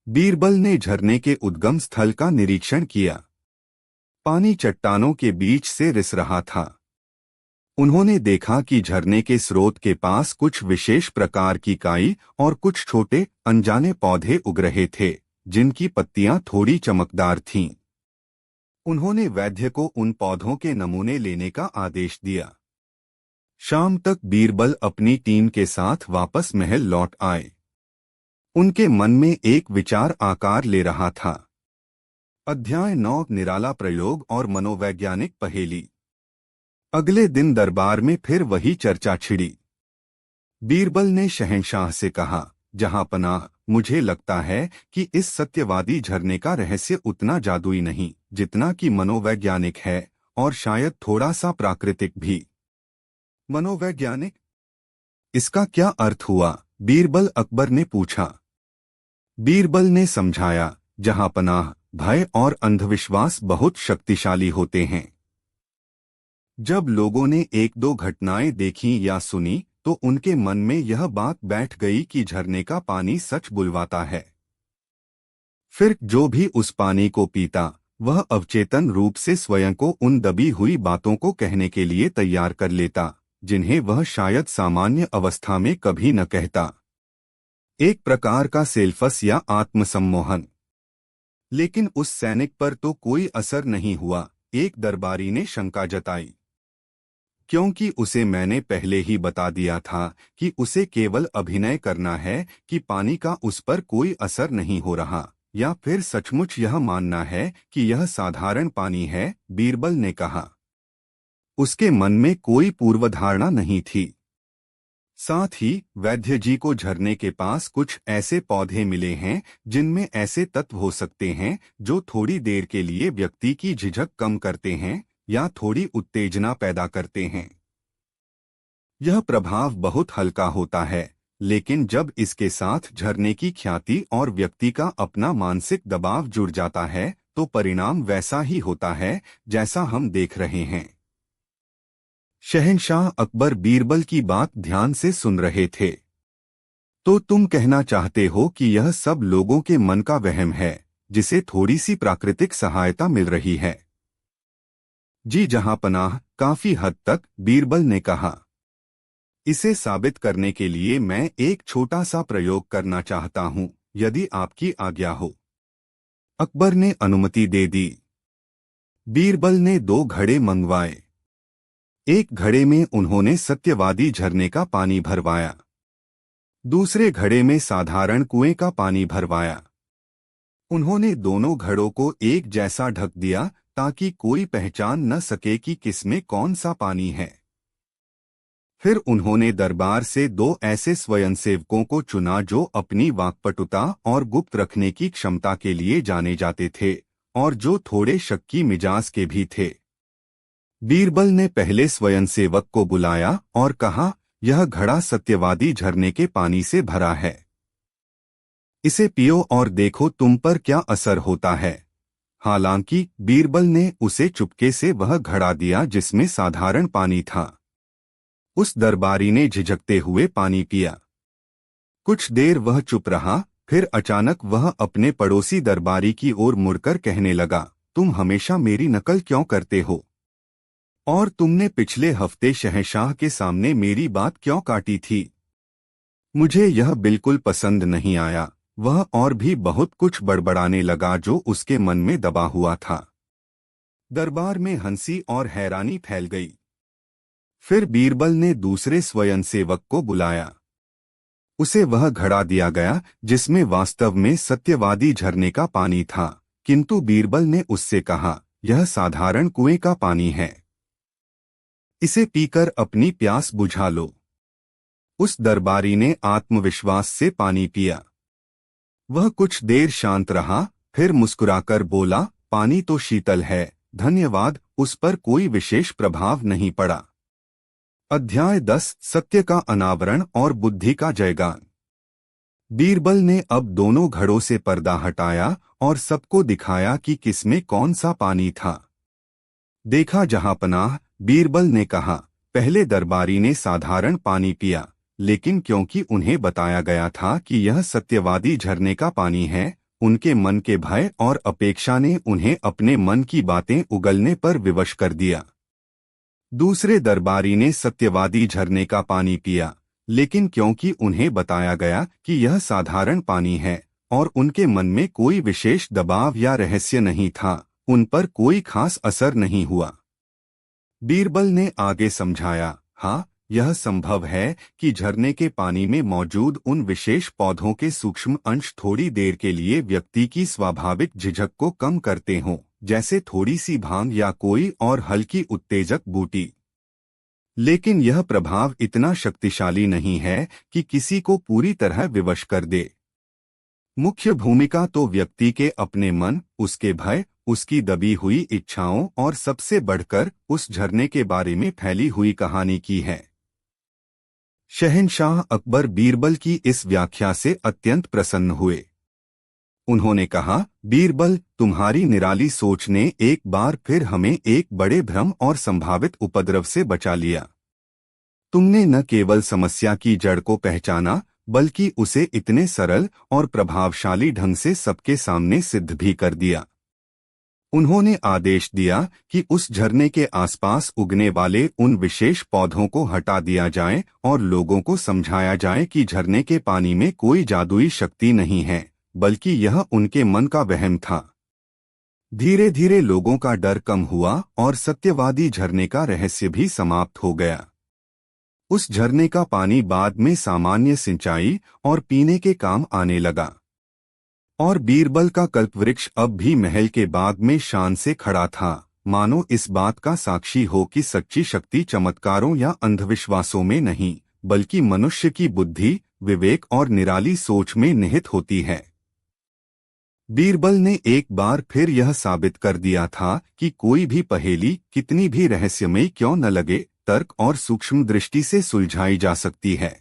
बीरबल ने झरने के उद्गम स्थल का निरीक्षण किया। पानी चट्टानों के बीच से रिस रहा था। उन्होंने देखा कि झरने के स्रोत के पास कुछ विशेष प्रकार की काई और कुछ छोटे अनजाने पौधे उग रहे थे, जिनकी पत्तियां थोड़ी चमकदार थीं। उन्होंने वैद्य को उन पौधों के नमूने लेने का आदेश दिया। शाम तक बीरबल अपनी टीम के साथ वापस महल लौट आए। उनके मन में एक विचार आकार ले रहा था। अध्याय 9, निराला प्रयोग और मनोवैज्ञानिक पहेली। अगले दिन दरबार में फिर वही चर्चा छिड़ी। बीरबल ने शहंशाह से कहा, जहांपनाह, मुझे लगता है कि इस सत्यवादी झरने का रहस्य उतना जादुई नहीं जितना कि मनोवैज्ञानिक है, और शायद थोड़ा सा प्राकृतिक भी। मनोवैज्ञानिक? इसका क्या अर्थ हुआ? बीरबल अकबर ने पूछा। बीरबल ने समझाया, जहांपनाह, भय और अंधविश्वास बहुत शक्तिशाली होते हैं। जब लोगों ने एक दो घटनाएं देखी या सुनी तो उनके मन में यह बात बैठ गई कि झरने का पानी सच बुलवाता है। फिर जो भी उस पानी को पीता, वह अवचेतन रूप से स्वयं को उन दबी हुई बातों को कहने के लिए तैयार कर लेता, जिन्हें वह शायद सामान्य अवस्था में कभी न कहता। एक प्रकार का सेल्फस या आत्मसम्मोहन। लेकिन उस सैनिक पर तो कोई असर नहीं हुआ, एक दरबारी ने शंका जताई। क्योंकि उसे मैंने पहले ही बता दिया था कि उसे केवल अभिनय करना है कि पानी का उस पर कोई असर नहीं हो रहा, या फिर सचमुच यह मानना है कि यह साधारण पानी है, बीरबल ने कहा। उसके मन में कोई पूर्वधारणा नहीं थी। साथ ही वैद्य जी को झरने के पास कुछ ऐसे पौधे मिले हैं जिनमें ऐसे तत्व हो सकते हैं जो थोड़ी देर के लिए व्यक्ति की झिझक कम करते हैं या थोड़ी उत्तेजना पैदा करते हैं। यह प्रभाव बहुत हल्का होता है, लेकिन जब इसके साथ झरने की ख्याति और व्यक्ति का अपना मानसिक दबाव जुड़ जाता है तो परिणाम वैसा ही होता है जैसा हम देख रहे हैं। शहंशाह अकबर बीरबल की बात ध्यान से सुन रहे थे। तो तुम कहना चाहते हो कि यह सब लोगों के मन का वहम है, जिसे थोड़ी सी प्राकृतिक सहायता मिल रही है? जी जहांपनाह, काफी हद तक, बीरबल ने कहा। इसे साबित करने के लिए मैं एक छोटा सा प्रयोग करना चाहता हूं, यदि आपकी आज्ञा हो। अकबर ने अनुमति दे दी। बीरबल ने 2 घड़े मंगवाए। एक घड़े में उन्होंने सत्यवादी झरने का पानी भरवाया। दूसरे घड़े में साधारण कुएं का पानी भरवाया। उन्होंने दोनों घड़ों को एक जैसा ढक दिया ताकि कोई पहचान न सके कि किसमें कौन सा पानी है। फिर उन्होंने दरबार से 2 ऐसे स्वयंसेवकों को चुना जो अपनी वाक्पटुता और गुप्त रखने की क्षमता के लिए जाने जाते थे, और जो थोड़े शक्की मिजाज के भी थे। बीरबल ने पहले स्वयंसेवक को बुलाया और कहा, यह घड़ा सत्यवादी झरने के पानी से भरा है। इसे पियो और देखो तुम पर क्या असर होता है। हालांकि बीरबल ने उसे चुपके से वह घड़ा दिया जिसमें साधारण पानी था। उस दरबारी ने झिझकते हुए पानी पिया। कुछ देर वह चुप रहा, फिर अचानक वह अपने पड़ोसी दरबारी की ओर मुड़कर कहने लगा, तुम हमेशा मेरी नकल क्यों करते हो? और तुमने पिछले हफ्ते शहंशाह के सामने मेरी बात क्यों काटी थी? मुझे यह बिल्कुल पसंद नहीं आया। वह और भी बहुत कुछ बड़बड़ाने लगा जो उसके मन में दबा हुआ था। दरबार में हंसी और हैरानी फैल गई। फिर बीरबल ने दूसरे स्वयंसेवक को बुलाया। उसे वह घड़ा दिया गया जिसमें वास्तव में सत्यवादी झरने का पानी था, किंतु बीरबल ने उससे कहा, यह साधारण कुएं का पानी है, इसे पीकर अपनी प्यास बुझा लो। उस दरबारी ने आत्मविश्वास से पानी पिया। वह कुछ देर शांत रहा, फिर मुस्कुराकर बोला, पानी तो शीतल है, धन्यवाद। उस पर कोई विशेष प्रभाव नहीं पड़ा। अध्याय 10 सत्य का अनावरण और बुद्धि का जयगान। बीरबल ने अब दोनों घड़ों से पर्दा हटाया और सबको दिखाया कि किसमें कौन सा पानी था। देखा जहांपनाह, बीरबल ने कहा, पहले दरबारी ने साधारण पानी पिया, लेकिन क्योंकि उन्हें बताया गया था कि यह सत्यवादी झरने का पानी है, उनके मन के भय और अपेक्षा ने उन्हें अपने मन की बातें उगलने पर विवश कर दिया। दूसरे दरबारी ने सत्यवादी झरने का पानी पिया, लेकिन क्योंकि उन्हें बताया गया कि यह साधारण पानी है और उनके मन में कोई विशेष दबाव या रहस्य नहीं था, उन पर कोई खास असर नहीं हुआ। बीरबल ने आगे समझाया, हाँ, यह संभव है कि झरने के पानी में मौजूद उन विशेष पौधों के सूक्ष्म अंश थोड़ी देर के लिए व्यक्ति की स्वाभाविक झिझक को कम करते हों, जैसे थोड़ी सी भांग या कोई और हल्की उत्तेजक बूटी। लेकिन यह प्रभाव इतना शक्तिशाली नहीं है कि किसी को पूरी तरह विवश कर दे। मुख्य भूमिका तो व्यक्ति के अपने मन, उसके भय, उसकी दबी हुई इच्छाओं और सबसे बढ़कर उस झरने के बारे में फैली हुई कहानी की है। शहंशाह अकबर बीरबल की इस व्याख्या से अत्यंत प्रसन्न हुए। उन्होंने कहा, बीरबल, तुम्हारी निराली सोच ने एक बार फिर हमें एक बड़े भ्रम और संभावित उपद्रव से बचा लिया। तुमने न केवल समस्या की जड़ को पहचाना, बल्कि उसे इतने सरल और प्रभावशाली ढंग से सबके सामने सिद्ध भी कर दिया। उन्होंने आदेश दिया कि उस झरने के आसपास उगने वाले उन विशेष पौधों को हटा दिया जाए और लोगों को समझाया जाए कि झरने के पानी में कोई जादुई शक्ति नहीं है, बल्कि यह उनके मन का वहम था। धीरे धीरे लोगों का डर कम हुआ और सत्यवादी झरने का रहस्य भी समाप्त हो गया। उस झरने का पानी बाद में सामान्य सिंचाई और पीने के काम आने लगा, और बीरबल का कल्पवृक्ष अब भी महल के बाग में शान से खड़ा था, मानो इस बात का साक्षी हो कि सच्ची शक्ति चमत्कारों या अंधविश्वासों में नहीं, बल्कि मनुष्य की बुद्धि, विवेक और निराली सोच में निहित होती है। बीरबल ने एक बार फिर यह साबित कर दिया था कि कोई भी पहेली कितनी भी रहस्यमयी क्यों न लगे, तर्क और सूक्ष्म दृष्टि से सुलझाई जा सकती है।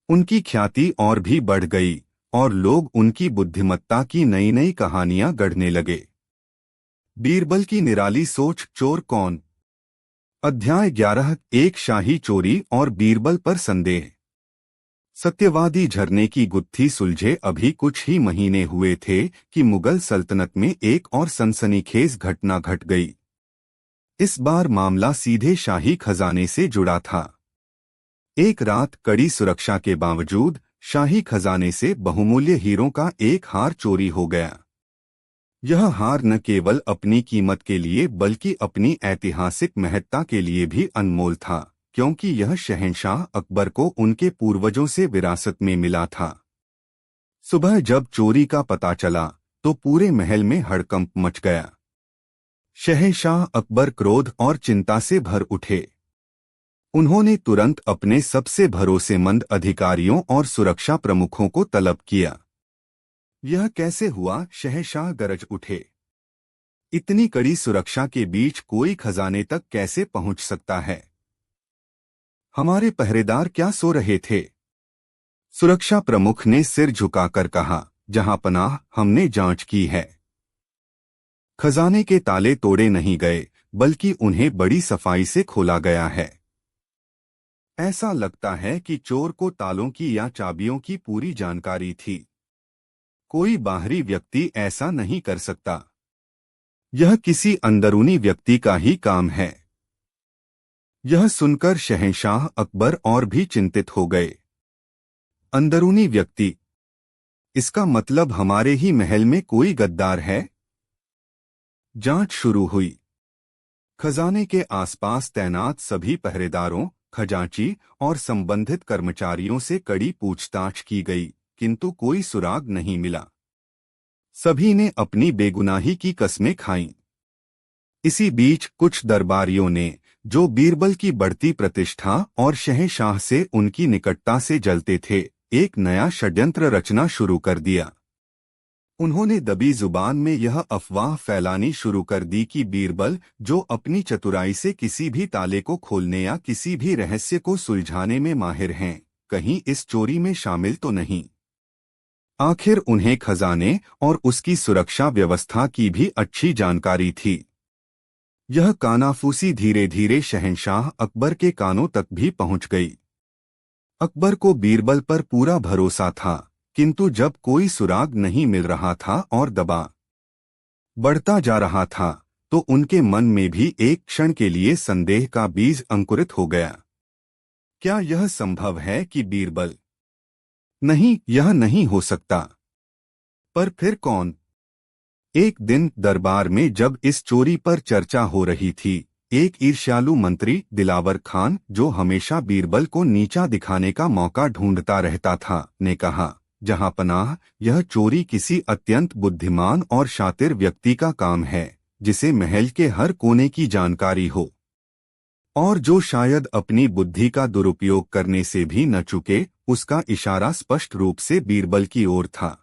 उनकी ख्याति और भी बढ़ गई और लोग उनकी बुद्धिमत्ता की नई नई कहानियां गढ़ने लगे। बीरबल की निराली सोच, चोर कौन? अध्याय 11 एक शाही चोरी और बीरबल पर संदेह। सत्यवादी झरने की गुत्थी सुलझे अभी कुछ ही महीने हुए थे कि मुगल सल्तनत में एक और सनसनीखेज घटना घट गई। इस बार मामला सीधे शाही खजाने से जुड़ा था। एक रात कड़ी सुरक्षा के बावजूद शाही खजाने से बहुमूल्य हीरों का एक हार चोरी हो गया। यह हार न केवल अपनी कीमत के लिए बल्कि अपनी ऐतिहासिक महत्ता के लिए भी अनमोल था, क्योंकि यह शहंशाह अकबर को उनके पूर्वजों से विरासत में मिला था। सुबह जब चोरी का पता चला तो पूरे महल में हड़कंप मच गया। शहंशाह अकबर क्रोध और चिंता से भर उठे। उन्होंने तुरंत अपने सबसे भरोसेमंद अधिकारियों और सुरक्षा प्रमुखों को तलब किया। यह कैसे हुआ? शहंशाह गरज उठे। इतनी कड़ी सुरक्षा के बीच कोई खजाने तक कैसे पहुंच सकता है? हमारे पहरेदार क्या सो रहे थे? सुरक्षा प्रमुख ने सिर झुकाकर कहा, जहांपनाह, हमने जांच की है। खजाने के ताले तोड़े नहीं गए, बल्कि उन्हें बड़ी सफाई से खोला गया है। ऐसा लगता है कि चोर को तालों की या चाबियों की पूरी जानकारी थी। कोई बाहरी व्यक्ति ऐसा नहीं कर सकता। यह किसी अंदरूनी व्यक्ति का ही काम है। यह सुनकर शहंशाह अकबर और भी चिंतित हो गए। अंदरूनी व्यक्ति? इसका मतलब हमारे ही महल में कोई गद्दार है? जांच शुरू हुई। खजाने के आसपास तैनात सभी पहरेदारों, खजांची और संबंधित कर्मचारियों से कड़ी पूछताछ की गई, किंतु कोई सुराग नहीं मिला। सभी ने अपनी बेगुनाही की कस्में खाईं। इसी बीच कुछ दरबारियों ने, जो बीरबल की बढ़ती प्रतिष्ठा और शहंशाह से उनकी निकटता से जलते थे, एक नया षड्यंत्र रचना शुरू कर दिया। उन्होंने दबी जुबान में यह अफवाह फैलानी शुरू कर दी कि बीरबल, जो अपनी चतुराई से किसी भी ताले को खोलने या किसी भी रहस्य को सुलझाने में माहिर हैं, कहीं इस चोरी में शामिल तो नहीं। आखिर उन्हें खजाने और उसकी सुरक्षा व्यवस्था की भी अच्छी जानकारी थी। यह कानाफूसी धीरे धीरे शहंशाह अकबर के कानों तक भी पहुंच गई। अकबर को बीरबल पर पूरा भरोसा था, किंतु जब कोई सुराग नहीं मिल रहा था और दबाव बढ़ता जा रहा था, तो उनके मन में भी एक क्षण के लिए संदेह का बीज अंकुरित हो गया। क्या यह संभव है कि बीरबल? नहीं, यह नहीं हो सकता। पर फिर कौन? एक दिन दरबार में जब इस चोरी पर चर्चा हो रही थी, एक ईर्ष्यालु मंत्री दिलावर खान, जो हमेशा बीरबल को नीचा दिखाने का मौका ढूंढता रहता था, ने कहा, जहांपनाह, यह चोरी किसी अत्यंत बुद्धिमान और शातिर व्यक्ति का काम है, जिसे महल के हर कोने की जानकारी हो, और जो शायद अपनी बुद्धि का दुरुपयोग करने से भी न चूके। उसका इशारा स्पष्ट रूप से बीरबल की ओर था।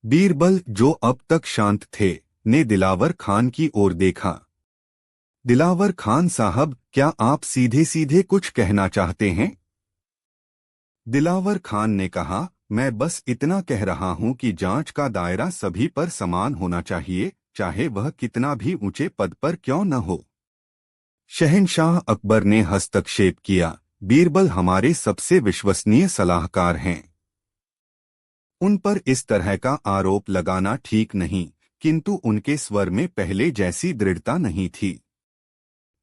बीरबल, जो अब तक शांत थे, ने दिलावर खान की ओर देखा। दिलावर खान साहब, क्या आप सीधे सीधे कुछ कहना चाहते हैं? दिलावर खान ने कहा, मैं बस इतना कह रहा हूं कि जांच का दायरा सभी पर समान होना चाहिए, चाहे वह कितना भी ऊंचे पद पर क्यों न हो। शहंशाह अकबर ने हस्तक्षेप किया, बीरबल हमारे सबसे विश्वसनीय सलाहकार हैं। उन पर इस तरह का आरोप लगाना ठीक नहीं, किंतु उनके स्वर में पहले जैसी दृढ़ता नहीं थी।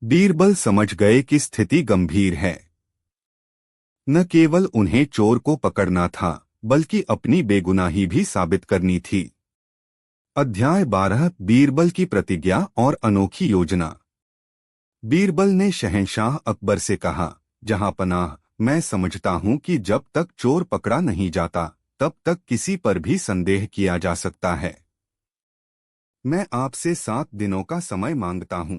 बीरबल समझ गए कि स्थिति गंभीर है। न केवल उन्हें चोर को पकड़ना था, बल्कि अपनी बेगुनाही भी साबित करनी थी। अध्याय 12, बीरबल की प्रतिज्ञा और अनोखी योजना। बीरबल ने शहंशाह अकबर से कहा, जहांपनाह, मैं समझता हूं कि जब तक चोर पकड़ा नहीं जाता, तब तक किसी पर भी संदेह किया जा सकता है। मैं आपसे 7 दिनों का समय मांगता हूं।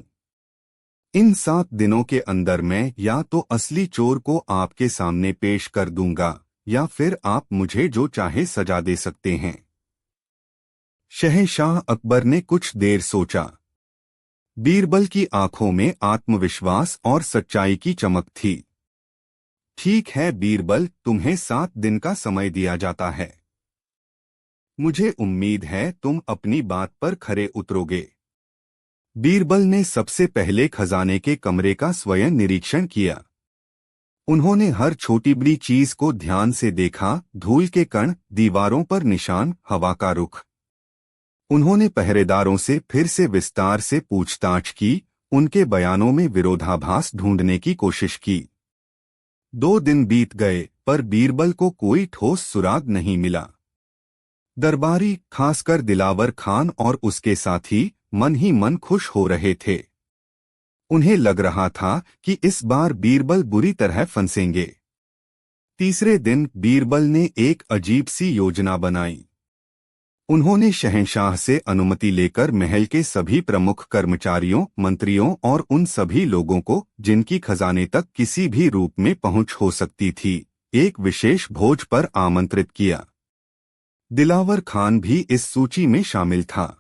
इन 7 दिनों के अंदर मैं या तो असली चोर को आपके सामने पेश कर दूंगा, या फिर आप मुझे जो चाहे सजा दे सकते हैं। शहंशाह अकबर ने कुछ देर सोचा। बीरबल की आंखों में आत्मविश्वास और सच्चाई की चमक थी। ठीक है बीरबल, तुम्हें 7 दिन का समय दिया जाता है। मुझे उम्मीद है तुम अपनी बात पर खरे उतरोगे। बीरबल ने सबसे पहले खजाने के कमरे का स्वयं निरीक्षण किया। उन्होंने हर छोटी बड़ी चीज को ध्यान से देखा, धूल के कण, दीवारों पर निशान, हवा का रुख। उन्होंने पहरेदारों से फिर से विस्तार से पूछताछ की, उनके बयानों में विरोधाभास ढूंढने की कोशिश की। 2 दिन बीत गए, पर बीरबल को कोई ठोस सुराग नहीं मिला। दरबारी, खासकर दिलावर खान और उसके साथी, मन ही मन खुश हो रहे थे। उन्हें लग रहा था कि इस बार बीरबल बुरी तरह फंसेंगे। तीसरे दिन बीरबल ने एक अजीब सी योजना बनाई। उन्होंने शहंशाह से अनुमति लेकर महल के सभी प्रमुख कर्मचारियों, मंत्रियों और उन सभी लोगों को, जिनकी खजाने तक किसी भी रूप में पहुंच हो सकती थी, एक विशेष भोज पर आमंत्रित किया। दिलावर खान भी इस सूची में शामिल था।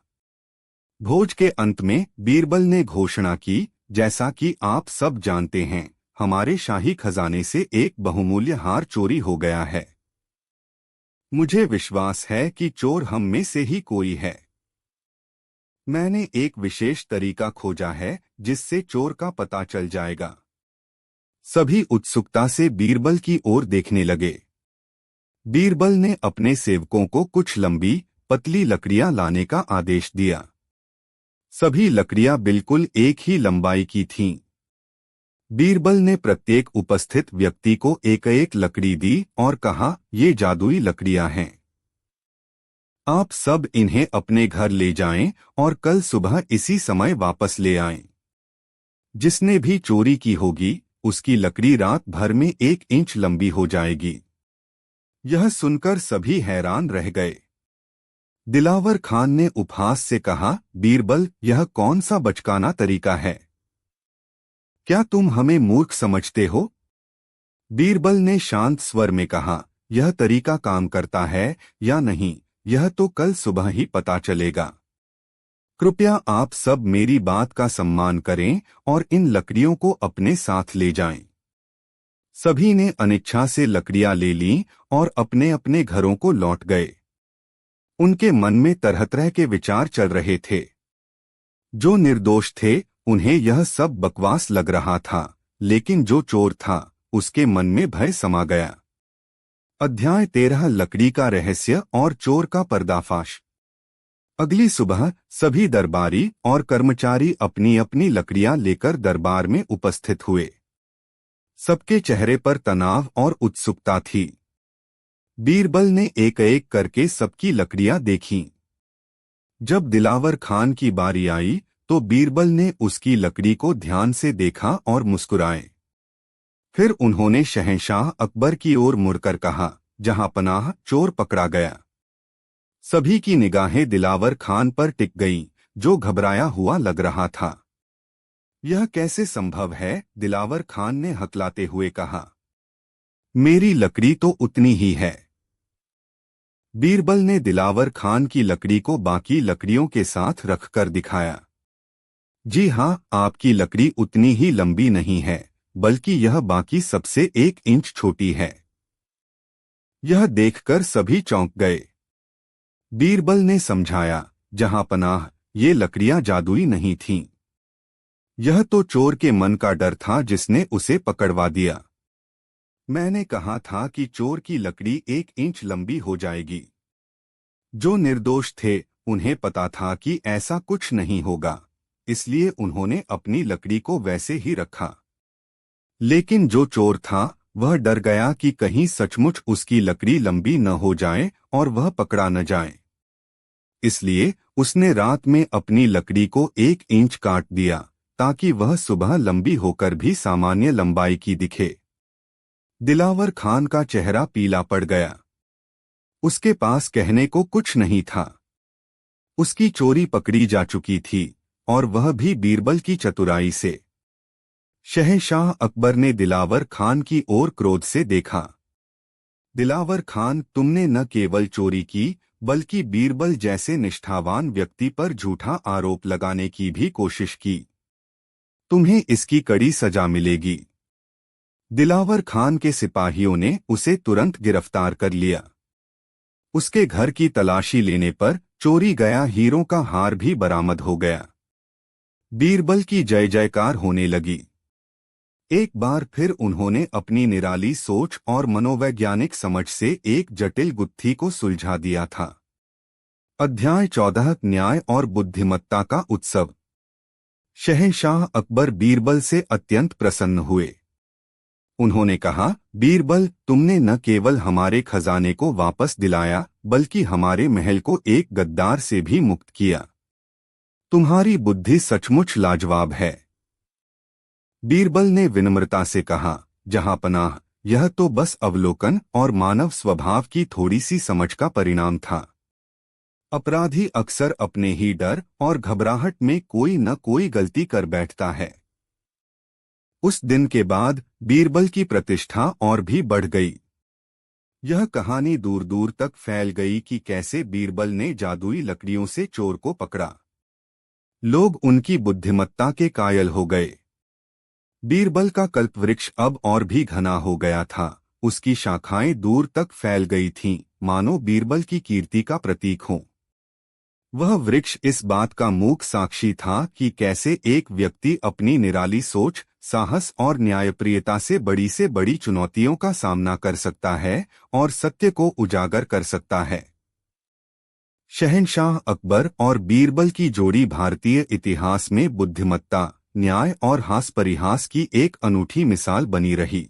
भोज के अंत में बीरबल ने घोषणा की, जैसा कि आप सब जानते हैं, हमारे शाही खजाने से एक बहुमूल्य हार चोरी हो गया है। मुझे विश्वास है कि चोर हम में से ही कोई है। मैंने एक विशेष तरीका खोजा है, जिससे चोर का पता चल जाएगा। सभी उत्सुकता से बीरबल की ओर देखने लगे। बीरबल ने अपने सेवकों को कुछ लंबी, पतली लकड़ियां लाने का आदेश दिया। सभी लकड़ियां बिल्कुल एक ही लंबाई की थीं। बीरबल ने प्रत्येक उपस्थित व्यक्ति को एक एक लकड़ी दी और कहा, ये जादुई लकड़ियां हैं। आप सब इन्हें अपने घर ले जाएं और कल सुबह इसी समय वापस ले आएं। जिसने भी चोरी की होगी, उसकी लकड़ी रात भर में 1 इंच लंबी हो जाएगी। यह सुनकर सभी हैरान रह गए। दिलावर खान ने उपहास से कहा, बीरबल, यह कौन सा बचकाना तरीका है? क्या तुम हमें मूर्ख समझते हो? बीरबल ने शांत स्वर में कहा, यह तरीका काम करता है या नहीं, यह तो कल सुबह ही पता चलेगा। कृपया आप सब मेरी बात का सम्मान करें और इन लकड़ियों को अपने साथ ले जाएं। सभी ने अनिच्छा से लकड़ियां ले लीं और अपने अपने घरों को लौट गए। उनके मन में तरह तरह के विचार चल रहे थे। जो निर्दोष थे उन्हें यह सब बकवास लग रहा था, लेकिन जो चोर था उसके मन में भय समा गया। अध्याय 13 लकड़ी का रहस्य और चोर का पर्दाफाश। अगली सुबह सभी दरबारी और कर्मचारी अपनी अपनी लकड़ियां लेकर दरबार में उपस्थित हुए। सबके चेहरे पर तनाव और उत्सुकता थी। बीरबल ने एक एक करके सबकी लकड़ियां देखीं। जब दिलावर खान की बारी आई तो बीरबल ने उसकी लकड़ी को ध्यान से देखा और मुस्कुराए। फिर उन्होंने शहंशाह अकबर की ओर मुड़कर कहा, जहांपनाह, चोर पकड़ा गया। सभी की निगाहें दिलावर खान पर टिक गईं, जो घबराया हुआ लग रहा था। यह कैसे संभव है? दिलावर खान ने हकलाते हुए कहा। मेरी लकड़ी तो उतनी ही है। बीरबल ने दिलावर खान की लकड़ी को बाकी लकड़ियों के साथ रखकर दिखाया। जी हाँ, आपकी लकड़ी उतनी ही लंबी नहीं है, बल्कि यह बाकी सबसे 1 इंच छोटी है। यह देखकर सभी चौंक गए। बीरबल ने समझाया, जहांपनाह, ये लकड़ियां जादुई नहीं थीं। यह तो चोर के मन का डर था जिसने उसे पकड़वा दिया। मैंने कहा था कि चोर की लकड़ी 1 इंच लंबी हो जाएगी। जो निर्दोष थे उन्हें पता था कि ऐसा कुछ नहीं होगा, इसलिए उन्होंने अपनी लकड़ी को वैसे ही रखा। लेकिन जो चोर था वह डर गया कि कहीं सचमुच उसकी लकड़ी लंबी न हो जाए और वह पकड़ा न जाए। इसलिए उसने रात में अपनी लकड़ी को 1 इंच काट दिया, ताकि वह सुबह लंबी होकर भी सामान्य लंबाई की दिखे। दिलावर खान का चेहरा पीला पड़ गया। उसके पास कहने को कुछ नहीं था। उसकी चोरी पकड़ी जा चुकी थी, और वह भी बीरबल की चतुराई से। शहंशाह अकबर ने दिलावर खान की ओर क्रोध से देखा। दिलावर खान, तुमने न केवल चोरी की, बल्कि बीरबल जैसे निष्ठावान व्यक्ति पर झूठा आरोप लगाने की भी कोशिश की। तुम्हें इसकी कड़ी सजा मिलेगी। दिलावर खान के सिपाहियों ने उसे तुरंत गिरफ्तार कर लिया। उसके घर की तलाशी लेने पर चोरी गया हीरों का हार भी बरामद हो गया। बीरबल की जय जयकार होने लगी। एक बार फिर उन्होंने अपनी निराली सोच और मनोवैज्ञानिक समझ से एक जटिल गुत्थी को सुलझा दिया था। अध्याय 14 न्याय और बुद्धिमत्ता का उत्सव। शहंशाह अकबर बीरबल से अत्यंत प्रसन्न हुए। उन्होंने कहा, बीरबल, तुमने न केवल हमारे खजाने को वापस दिलाया, बल्कि हमारे महल को एक गद्दार से भी मुक्त किया। तुम्हारी बुद्धि सचमुच लाजवाब है। बीरबल ने विनम्रता से कहा, जहांपनाह, यह तो बस अवलोकन और मानव स्वभाव की थोड़ी सी समझ का परिणाम था। अपराधी अक्सर अपने ही डर और घबराहट में कोई न कोई गलती कर बैठता है। उस दिन के बाद बीरबल की प्रतिष्ठा और भी बढ़ गई। यह कहानी दूर दूर तक फैल गई कि कैसे बीरबल ने जादुई लकड़ियों से चोर को पकड़ा। लोग उनकी बुद्धिमत्ता के कायल हो गए। बीरबल का कल्पवृक्ष अब और भी घना हो गया था। उसकी शाखाएं दूर तक फैल गई थीं, मानो बीरबल की कीर्ति का प्रतीक हो। वह वृक्ष इस बात का मूक साक्षी था कि कैसे एक व्यक्ति अपनी निराली सोच, साहस और न्यायप्रियता से बड़ी चुनौतियों का सामना कर सकता है और सत्य को उजागर कर सकता है। शहंशाह अकबर और बीरबल की जोड़ी भारतीय इतिहास में बुद्धिमत्ता, न्याय और हास परिहास की एक अनूठी मिसाल बनी रही।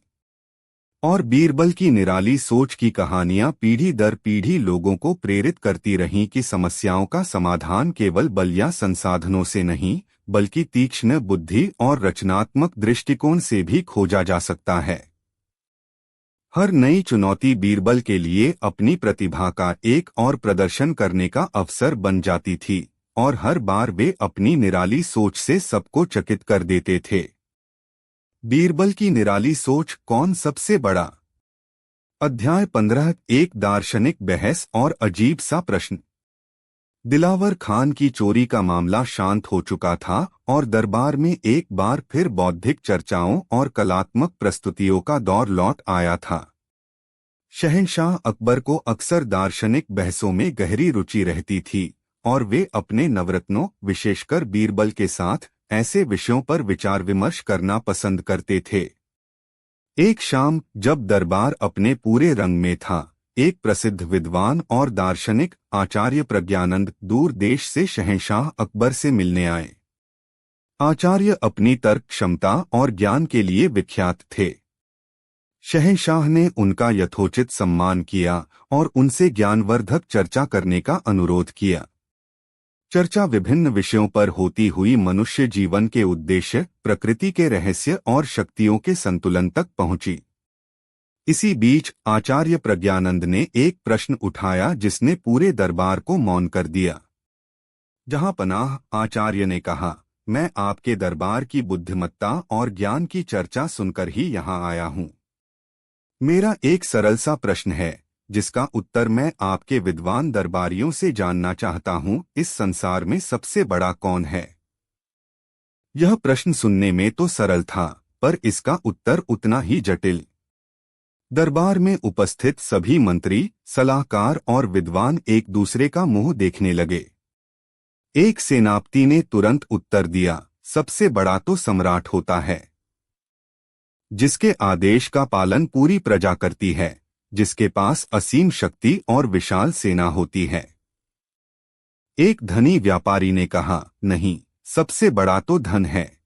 और बीरबल की निराली सोच की कहानियां पीढ़ी दर पीढ़ी लोगों को प्रेरित करती रहीं कि समस्याओं का समाधान केवल बल या संसाधनों से नहीं, बल्कि तीक्ष्ण बुद्धि और रचनात्मक दृष्टिकोण से भी खोजा जा सकता है। हर नई चुनौती बीरबल के लिए अपनी प्रतिभा का एक और प्रदर्शन करने का अवसर बन जाती थी, और हर बार वे अपनी निराली सोच से सबको चकित कर देते थे। बीरबल की निराली सोच कौन सबसे बड़ा? अध्याय 15 एक दार्शनिक बहस और अजीब सा प्रश्न। दिलावर खान की चोरी का मामला शांत हो चुका था और दरबार में एक बार फिर बौद्धिक चर्चाओं और कलात्मक प्रस्तुतियों का दौर लौट आया था। शहंशाह अकबर को अक्सर दार्शनिक बहसों में गहरी रुचि रहती थी और वे अपने नवरत्नों विशेषकर बीरबल के साथ ऐसे विषयों पर विचार विमर्श करना पसंद करते थे। एक शाम जब दरबार अपने पूरे रंग में था, एक प्रसिद्ध विद्वान और दार्शनिक आचार्य प्रज्ञानंद दूर देश से शहंशाह अकबर से मिलने आए। आचार्य अपनी तर्क क्षमता और ज्ञान के लिए विख्यात थे। शहंशाह ने उनका यथोचित सम्मान किया और उनसे ज्ञानवर्धक चर्चा करने का अनुरोध किया। चर्चा विभिन्न विषयों पर होती हुई मनुष्य जीवन के उद्देश्य, प्रकृति के रहस्य और शक्तियों के संतुलन तक पहुंची। इसी बीच आचार्य प्रज्ञानंद ने एक प्रश्न उठाया जिसने पूरे दरबार को मौन कर दिया। जहां पनाह, आचार्य ने कहा, मैं आपके दरबार की बुद्धिमत्ता और ज्ञान की चर्चा सुनकर ही यहां आया हूं। मेरा एक सरल सा प्रश्न है जिसका उत्तर मैं आपके विद्वान दरबारियों से जानना चाहता हूं। इस संसार में सबसे बड़ा कौन है? यह प्रश्न सुनने में तो सरल था, पर इसका उत्तर उतना ही जटिल। दरबार में उपस्थित सभी मंत्री, सलाहकार और विद्वान एक दूसरे का मुंह देखने लगे। एक सेनापति ने तुरंत उत्तर दिया, सबसे बड़ा तो सम्राट होता है, जिसके आदेश का पालन पूरी प्रजा करती है, जिसके पास असीम शक्ति और विशाल सेना होती है। एक धनी व्यापारी ने कहा, नहीं, सबसे बड़ा तो धन है।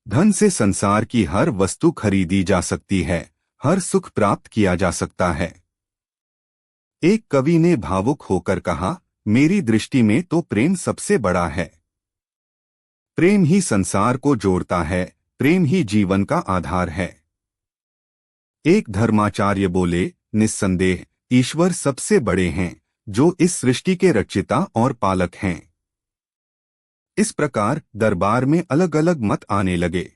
धन से संसार की हर वस्तु खरीदी जा सकती है, हर सुख प्राप्त किया जा सकता है। एक कवि ने भावुक होकर कहा, मेरी दृष्टि में तो प्रेम सबसे बड़ा है। प्रेम ही संसार को जोड़ता है, प्रेम ही जीवन का आधार है। एक धर्माचार्य बोले, निस्संदेह ईश्वर सबसे बड़े हैं, जो इस सृष्टि के रचयिता और पालक हैं। इस प्रकार दरबार में अलग अलग मत आने लगे।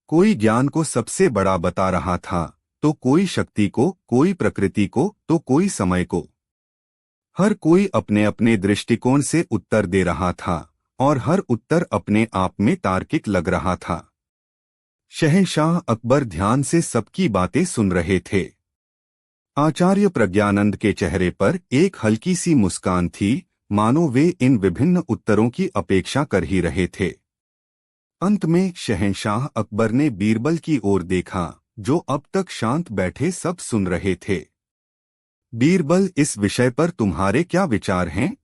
कोई ज्ञान को सबसे बड़ा बता रहा था, तो कोई शक्ति को, कोई प्रकृति को, तो कोई समय को। हर कोई अपने अपने दृष्टिकोण से उत्तर दे रहा था और हर उत्तर अपने आप में तार्किक लग रहा था। शहंशाह अकबर ध्यान से सबकी बातें सुन रहे थे। आचार्य प्रज्ञानंद के चेहरे पर एक हल्की सी मुस्कान थी, मानो वे इन विभिन्न उत्तरों की अपेक्षा कर ही रहे थे। अंत में शहंशाह अकबर ने बीरबल की ओर देखा, जो अब तक शांत बैठे सब सुन रहे थे। बीरबल, इस विषय पर तुम्हारे क्या विचार हैं?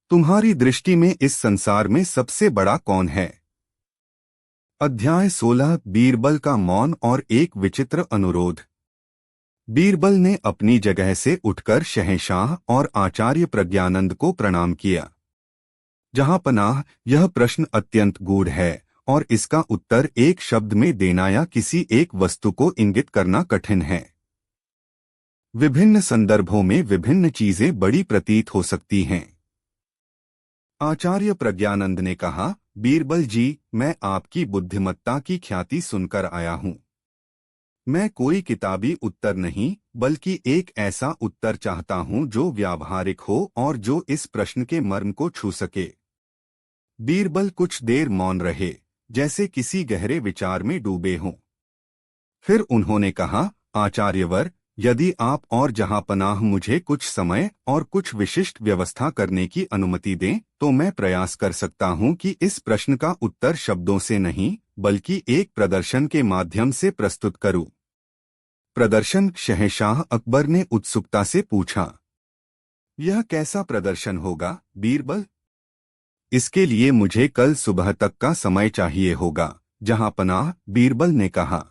तुम्हारी दृष्टि में इस संसार में सबसे बड़ा कौन है? अध्याय 16 बीरबल का मौन और एक विचित्र अनुरोध। बीरबल ने अपनी जगह से उठकर शहंशाह और आचार्य प्रज्ञानंद को प्रणाम किया। जहां पनाह, यह प्रश्न अत्यंत गूढ़ है और इसका उत्तर एक शब्द में देना या किसी एक वस्तु को इंगित करना कठिन है। विभिन्न संदर्भों में विभिन्न चीजें बड़ी प्रतीत हो सकती हैं। आचार्य प्रज्ञानंद ने कहा, बीरबल जी, मैं आपकी बुद्धिमत्ता की ख्याति सुनकर आया हूं। मैं कोई किताबी उत्तर नहीं, बल्कि एक ऐसा उत्तर चाहता हूं जो व्यावहारिक हो और जो इस प्रश्न के मर्म को छू सके। बीरबल कुछ देर मौन रहे, जैसे किसी गहरे विचार में डूबे हों। फिर उन्होंने कहा, आचार्यवर, यदि आप और जहांपनाह मुझे कुछ समय और कुछ विशिष्ट व्यवस्था करने की अनुमति दें, तो मैं प्रयास कर सकता हूं कि इस प्रश्न का उत्तर शब्दों से नहीं, बल्कि एक प्रदर्शन के माध्यम से प्रस्तुत करूं। प्रदर्शन? शहंशाह अकबर ने उत्सुकता से पूछा। यह कैसा प्रदर्शन होगा, बीरबल? इसके लिए मुझे कल सुबह तक का समय चाहिए होगा, जहांपनाह, बीरबल ने कहा।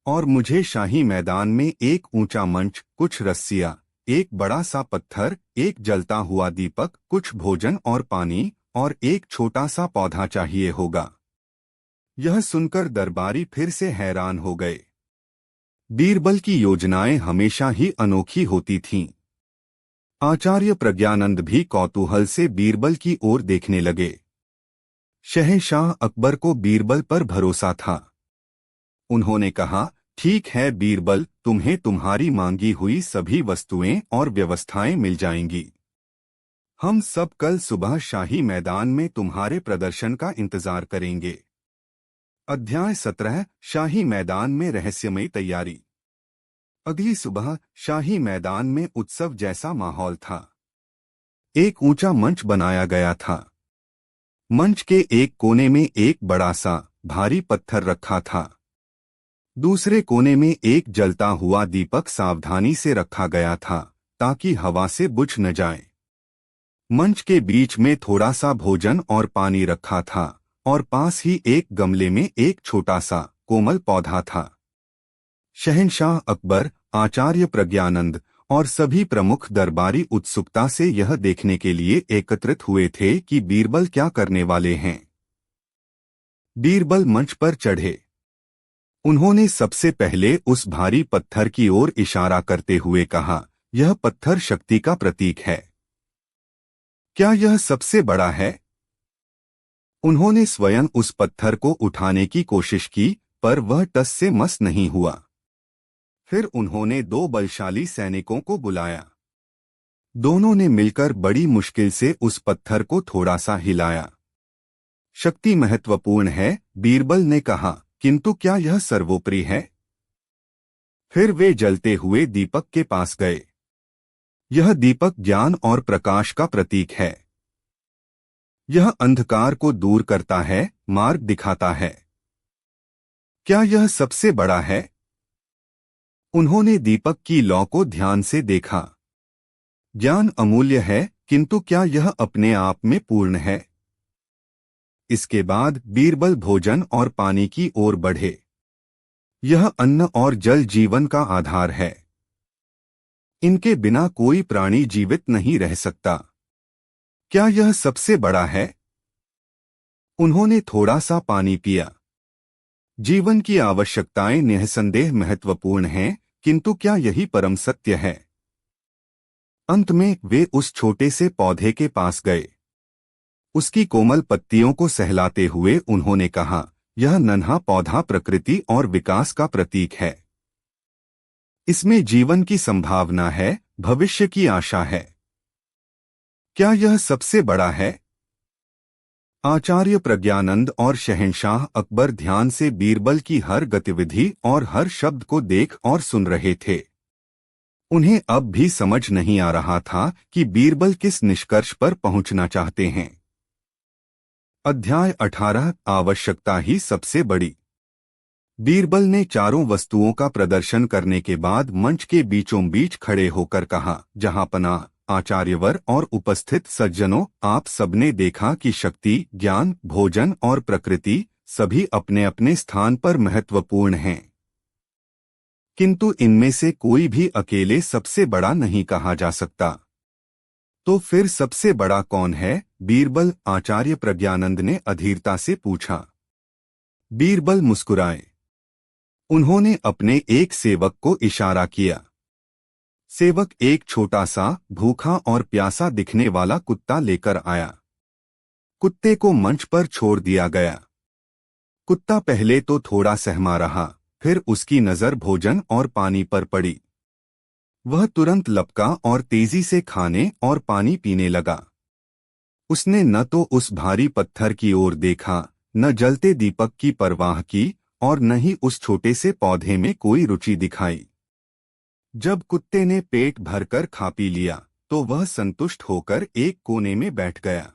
और मुझे शाही मैदान में एक ऊंचा मंच, कुछ रस्सियां, एक बड़ा सा पत्थर, एक जलता हुआ दीपक, कुछ भोजन और पानी और एक छोटा सा पौधा चाहिए होगा। यह सुनकर दरबारी फिर से हैरान हो गए। बीरबल की योजनाएं हमेशा ही अनोखी होती थीं। आचार्य प्रज्ञानंद भी कौतूहल से बीरबल की ओर देखने लगे। शहंशाह अकबर को बीरबल पर भरोसा था। उन्होंने कहा, ठीक है बीरबल, तुम्हें तुम्हारी मांगी हुई सभी वस्तुएं और व्यवस्थाएं मिल जाएंगी। हम सब कल सुबह शाही मैदान में तुम्हारे प्रदर्शन का इंतजार करेंगे। अध्याय 17 शाही मैदान में रहस्यमयी तैयारी। अगली सुबह शाही मैदान में उत्सव जैसा माहौल था। एक ऊंचा मंच बनाया गया था। मंच के एक कोने में एक बड़ा सा भारी पत्थर रखा था। दूसरे कोने में एक जलता हुआ दीपक सावधानी से रखा गया था ताकि हवा से बुझ न जाए। मंच के बीच में थोड़ा सा भोजन और पानी रखा था और पास ही एक गमले में एक छोटा सा कोमल पौधा था। शहंशाह अकबर, आचार्य प्रज्ञानंद और सभी प्रमुख दरबारी उत्सुकता से यह देखने के लिए एकत्रित हुए थे कि बीरबल क्या करने वाले हैं। बीरबल मंच पर चढ़े। उन्होंने सबसे पहले उस भारी पत्थर की ओर इशारा करते हुए कहा, यह पत्थर शक्ति का प्रतीक है। क्या यह सबसे बड़ा है? उन्होंने स्वयं उस पत्थर को उठाने की कोशिश की, पर वह टस से मस नहीं हुआ। फिर उन्होंने दो बलशाली सैनिकों को बुलाया। दोनों ने मिलकर बड़ी मुश्किल से उस पत्थर को थोड़ा सा हिलाया। शक्ति महत्वपूर्ण है, बीरबल ने कहा, किंतु क्या यह सर्वोपरि है? फिर वे जलते हुए दीपक के पास गए। यह दीपक ज्ञान और प्रकाश का प्रतीक है। यह अंधकार को दूर करता है, मार्ग दिखाता है। क्या यह सबसे बड़ा है? उन्होंने दीपक की लौ को ध्यान से देखा। ज्ञान अमूल्य है, किंतु क्या यह अपने आप में पूर्ण है? इसके बाद बीरबल भोजन और पानी की ओर बढ़े। यह अन्न और जल जीवन का आधार है। इनके बिना कोई प्राणी जीवित नहीं रह सकता। क्या यह सबसे बड़ा है? उन्होंने थोड़ा सा पानी पिया। जीवन की आवश्यकताएं निःसंदेह महत्वपूर्ण हैं, किंतु क्या यही परम सत्य है? अंत में वे उस छोटे से पौधे के पास गए। उसकी कोमल पत्तियों को सहलाते हुए उन्होंने कहा, यह नन्हा पौधा प्रकृति और विकास का प्रतीक है। इसमें जीवन की संभावना है, भविष्य की आशा है। क्या यह सबसे बड़ा है? आचार्य प्रज्ञानंद और शहंशाह अकबर ध्यान से बीरबल की हर गतिविधि और हर शब्द को देख और सुन रहे थे। उन्हें अब भी समझ नहीं आ रहा था कि बीरबल किस निष्कर्ष पर पहुंचना चाहते हैं। अध्याय 18 आवश्यकता ही सबसे बड़ी। बीरबल ने चारों वस्तुओं का प्रदर्शन करने के बाद मंच के बीचों बीच खड़े होकर कहा, जहांपनाह, आचार्यवर और उपस्थित सज्जनों, आप सबने देखा कि शक्ति, ज्ञान, भोजन और प्रकृति सभी अपने अपने स्थान पर महत्वपूर्ण हैं, किंतु इनमें से कोई भी अकेले सबसे बड़ा नहीं कहा जा सकता। तो फिर सबसे बड़ा कौन है? बीरबल, आचार्य प्रज्ञानंद ने अधीरता से पूछा। बीरबल मुस्कुराए। उन्होंने अपने एक सेवक को इशारा किया। सेवक एक छोटा सा भूखा और प्यासा दिखने वाला कुत्ता लेकर आया। कुत्ते को मंच पर छोड़ दिया गया। कुत्ता पहले तो थोड़ा सहमा रहा, फिर उसकी नजर भोजन और पानी पर पड़ी। वह तुरंत लपका और तेजी से खाने और पानी पीने लगा। उसने न तो उस भारी पत्थर की ओर देखा, न जलते दीपक की परवाह की और न ही उस छोटे से पौधे में कोई रुचि दिखाई। जब कुत्ते ने पेट भरकर खा पी लिया तो वह संतुष्ट होकर एक कोने में बैठ गया।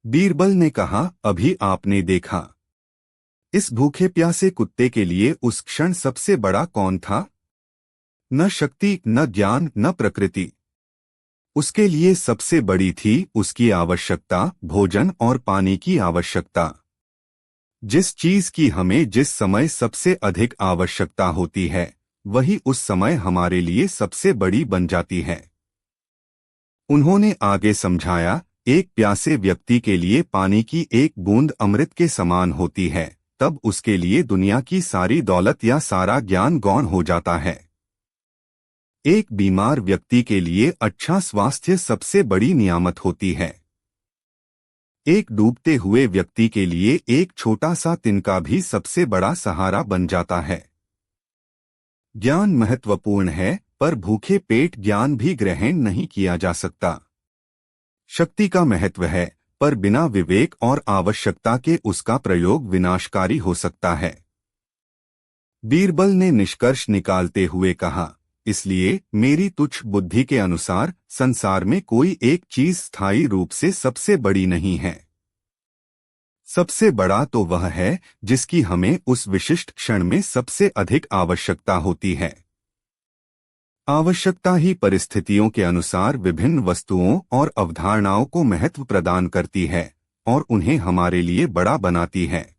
बीरबल ने कहा, अभी आपने देखा। इस भूखे प्यासे कुत्ते के लिए उस क्षण सबसे बड़ा कौन था? न शक्ति, न ज्ञान, न प्रकृति। उसके लिए सबसे बड़ी थी उसकी आवश्यकता, भोजन और पानी की आवश्यकता। जिस चीज की हमें जिस समय सबसे अधिक आवश्यकता होती है, वही उस समय हमारे लिए सबसे बड़ी बन जाती है। उन्होंने आगे समझाया, एक प्यासे व्यक्ति के लिए पानी की एक बूंद अमृत के समान होती है, तब उसके लिए दुनिया की सारी दौलत या सारा ज्ञान गौण हो जाता है। एक बीमार व्यक्ति के लिए अच्छा स्वास्थ्य सबसे बड़ी नियामत होती है। एक डूबते हुए व्यक्ति के लिए एक छोटा सा तिनका भी सबसे बड़ा सहारा बन जाता है। ज्ञान महत्वपूर्ण है, पर भूखे पेट ज्ञान भी ग्रहण नहीं किया जा सकता। शक्ति का महत्व है, पर बिना विवेक और आवश्यकता के उसका प्रयोग विनाशकारी हो सकता है। बीरबल ने निष्कर्ष निकालते हुए कहा, इसलिए मेरी तुच्छ बुद्धि के अनुसार संसार में कोई एक चीज स्थायी रूप से सबसे बड़ी नहीं है। सबसे बड़ा तो वह है जिसकी हमें उस विशिष्ट क्षण में सबसे अधिक आवश्यकता होती है। आवश्यकता ही परिस्थितियों के अनुसार विभिन्न वस्तुओं और अवधारणाओं को महत्व प्रदान करती है और उन्हें हमारे लिए बड़ा बनाती है।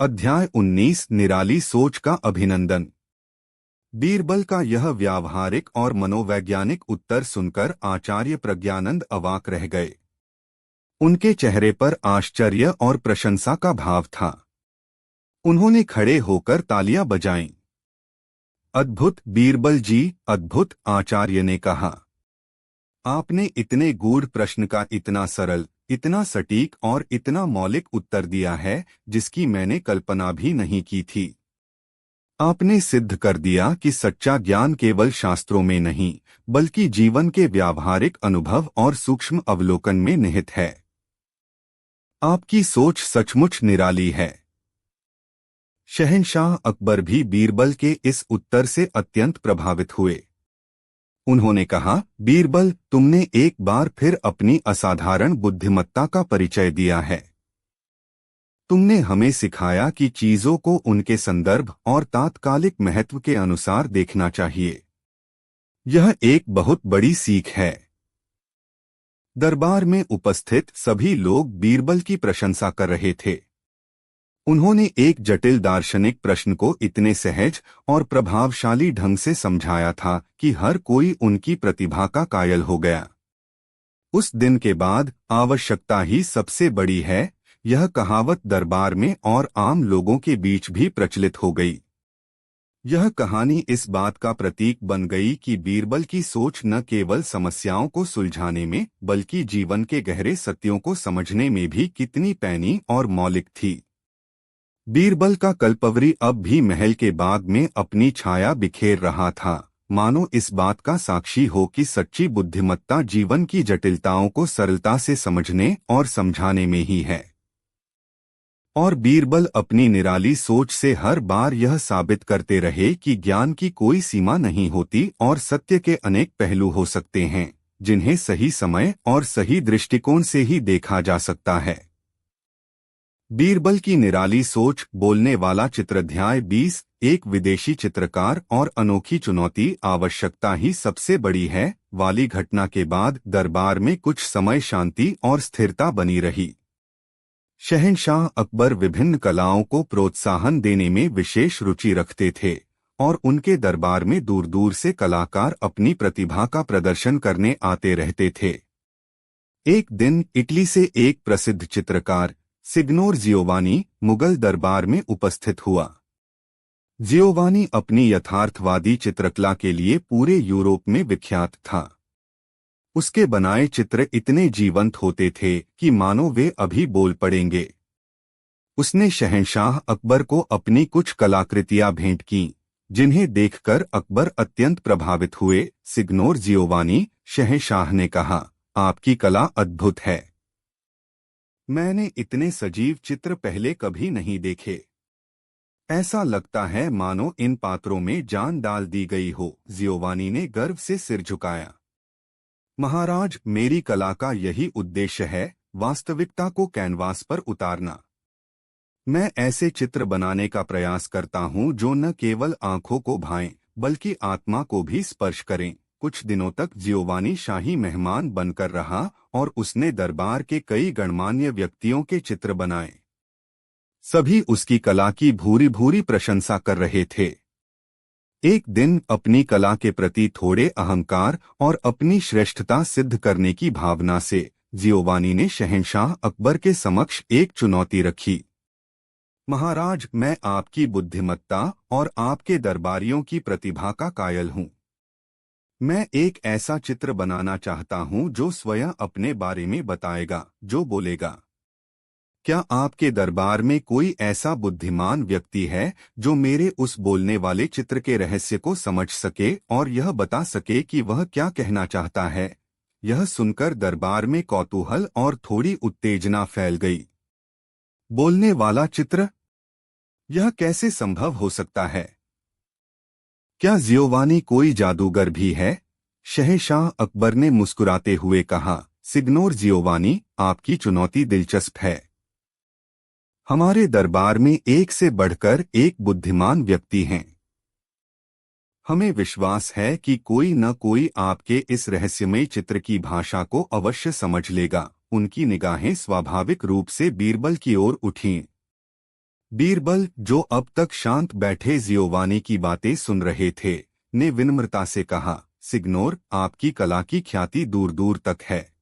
अध्याय 19 निराली सोच का अभिनंदन। बीरबल का यह व्यावहारिक और मनोवैज्ञानिक उत्तर सुनकर आचार्य प्रज्ञानंद अवाक रह गए। उनके चेहरे पर आश्चर्य और प्रशंसा का भाव था। उन्होंने खड़े होकर तालियां बजाईं। अद्भुत बीरबल जी, अद्भुत, आचार्य ने कहा। आपने इतने गूढ़ प्रश्न का इतना सरल, इतना सटीक और इतना मौलिक उत्तर दिया है जिसकी मैंने कल्पना भी नहीं की थी। आपने सिद्ध कर दिया कि सच्चा ज्ञान केवल शास्त्रों में नहीं, बल्कि जीवन के व्यावहारिक अनुभव और सूक्ष्म अवलोकन में निहित है। आपकी सोच सचमुच निराली है। शहंशाह अकबर भी बीरबल के इस उत्तर से अत्यंत प्रभावित हुए। उन्होंने कहा, बीरबल, तुमने एक बार फिर अपनी असाधारण बुद्धिमत्ता का परिचय दिया है। तुमने हमें सिखाया कि चीजों को उनके संदर्भ और तात्कालिक महत्व के अनुसार देखना चाहिए। यह एक बहुत बड़ी सीख है। दरबार में उपस्थित सभी लोग बीरबल की प्रशंसा कर रहे थे। उन्होंने एक जटिल दार्शनिक प्रश्न को इतने सहज और प्रभावशाली ढंग से समझाया था कि हर कोई उनकी प्रतिभा का कायल हो गया। उस दिन के बाद आवश्यकता ही सबसे बड़ी है, यह कहावत दरबार में और आम लोगों के बीच भी प्रचलित हो गई। यह कहानी इस बात का प्रतीक बन गई कि बीरबल की सोच न केवल समस्याओं को सुलझाने में, बल्कि जीवन के गहरे सत्यों को समझने में भी कितनी पैनी और मौलिक थी। बीरबल का कल्पवरी अब भी महल के बाग में अपनी छाया बिखेर रहा था, मानो इस बात का साक्षी हो कि सच्ची बुद्धिमत्ता जीवन की जटिलताओं को सरलता से समझने और समझाने में ही है। और बीरबल अपनी निराली सोच से हर बार यह साबित करते रहे कि ज्ञान की कोई सीमा नहीं होती और सत्य के अनेक पहलू हो सकते हैं, जिन्हें सही समय और सही दृष्टिकोण से ही देखा जा सकता है। बीरबल की निराली सोच। बोलने वाला चित्राध्याय 20। एक विदेशी चित्रकार और अनोखी चुनौती। आवश्यकता ही सबसे बड़ी है। वाली घटना के बाद दरबार में कुछ समय शांति और स्थिरता बनी रही। शहंशाह अकबर विभिन्न कलाओं को प्रोत्साहन देने में विशेष रुचि रखते थे और उनके दरबार में दूर दूर से कलाकार अपनी प्रतिभा का प्रदर्शन करने आते रहते थे। एक दिन इटली से एक प्रसिद्ध चित्रकार सिग्नोर जियोवानी मुगल दरबार में उपस्थित हुआ। जियोवानी अपनी यथार्थवादी चित्रकला के लिए पूरे यूरोप में विख्यात था। उसके बनाए चित्र इतने जीवंत होते थे कि मानो वे अभी बोल पड़ेंगे। उसने शहंशाह अकबर को अपनी कुछ कलाकृतियां भेंट की, जिन्हें देखकर अकबर अत्यंत प्रभावित हुए। सिग्नोर जियोवानी, शहंशाह ने कहा, आपकी कला अद्भुत है। मैंने इतने सजीव चित्र पहले कभी नहीं देखे। ऐसा लगता है मानो इन पात्रों में जान डाल दी गई हो। जियोवानी ने गर्व से सिर झुकाया। महाराज, मेरी कला का यही उद्देश्य है, वास्तविकता को कैनवास पर उतारना। मैं ऐसे चित्र बनाने का प्रयास करता हूं जो न केवल आंखों को भाएं, बल्कि आत्मा को भी स्पर्श करें। कुछ दिनों तक जियोवानी शाही मेहमान बनकर रहा और उसने दरबार के कई गणमान्य व्यक्तियों के चित्र बनाए। सभी उसकी कला की भूरी भूरी प्रशंसा कर रहे थे। एक दिन अपनी कला के प्रति थोड़े अहंकार और अपनी श्रेष्ठता सिद्ध करने की भावना से जियोवानी ने शहंशाह अकबर के समक्ष एक चुनौती रखी। महाराज, मैं आपकी बुद्धिमत्ता और आपके दरबारियों की प्रतिभा का कायल हूँ। मैं एक ऐसा चित्र बनाना चाहता हूँ जो स्वयं अपने बारे में बताएगा, जो बोलेगा। क्या आपके दरबार में कोई ऐसा बुद्धिमान व्यक्ति है जो मेरे उस बोलने वाले चित्र के रहस्य को समझ सके और यह बता सके कि वह क्या कहना चाहता है? यह सुनकर दरबार में कौतूहल और थोड़ी उत्तेजना फैल गई। बोलने वाला चित्र? यह कैसे संभव हो सकता है? क्या जियोवानी कोई जादूगर भी है? शहंशाह अकबर ने मुस्कुराते हुए कहा, सिग्नोर जियोवानी, आपकी चुनौती दिलचस्प है। हमारे दरबार में एक से बढ़कर एक बुद्धिमान व्यक्ति हैं। हमें विश्वास है कि कोई न कोई आपके इस रहस्यमय चित्र की भाषा को अवश्य समझ लेगा। उनकी निगाहें स्वाभाविक रूप से बीरबल की ओर उठीं। बीरबल, जो अब तक शांत बैठे जियोवानी की बातें सुन रहे थे, ने विनम्रता से कहा, सिग्नोर, आपकी कला की ख्याति दूर दूर तक है।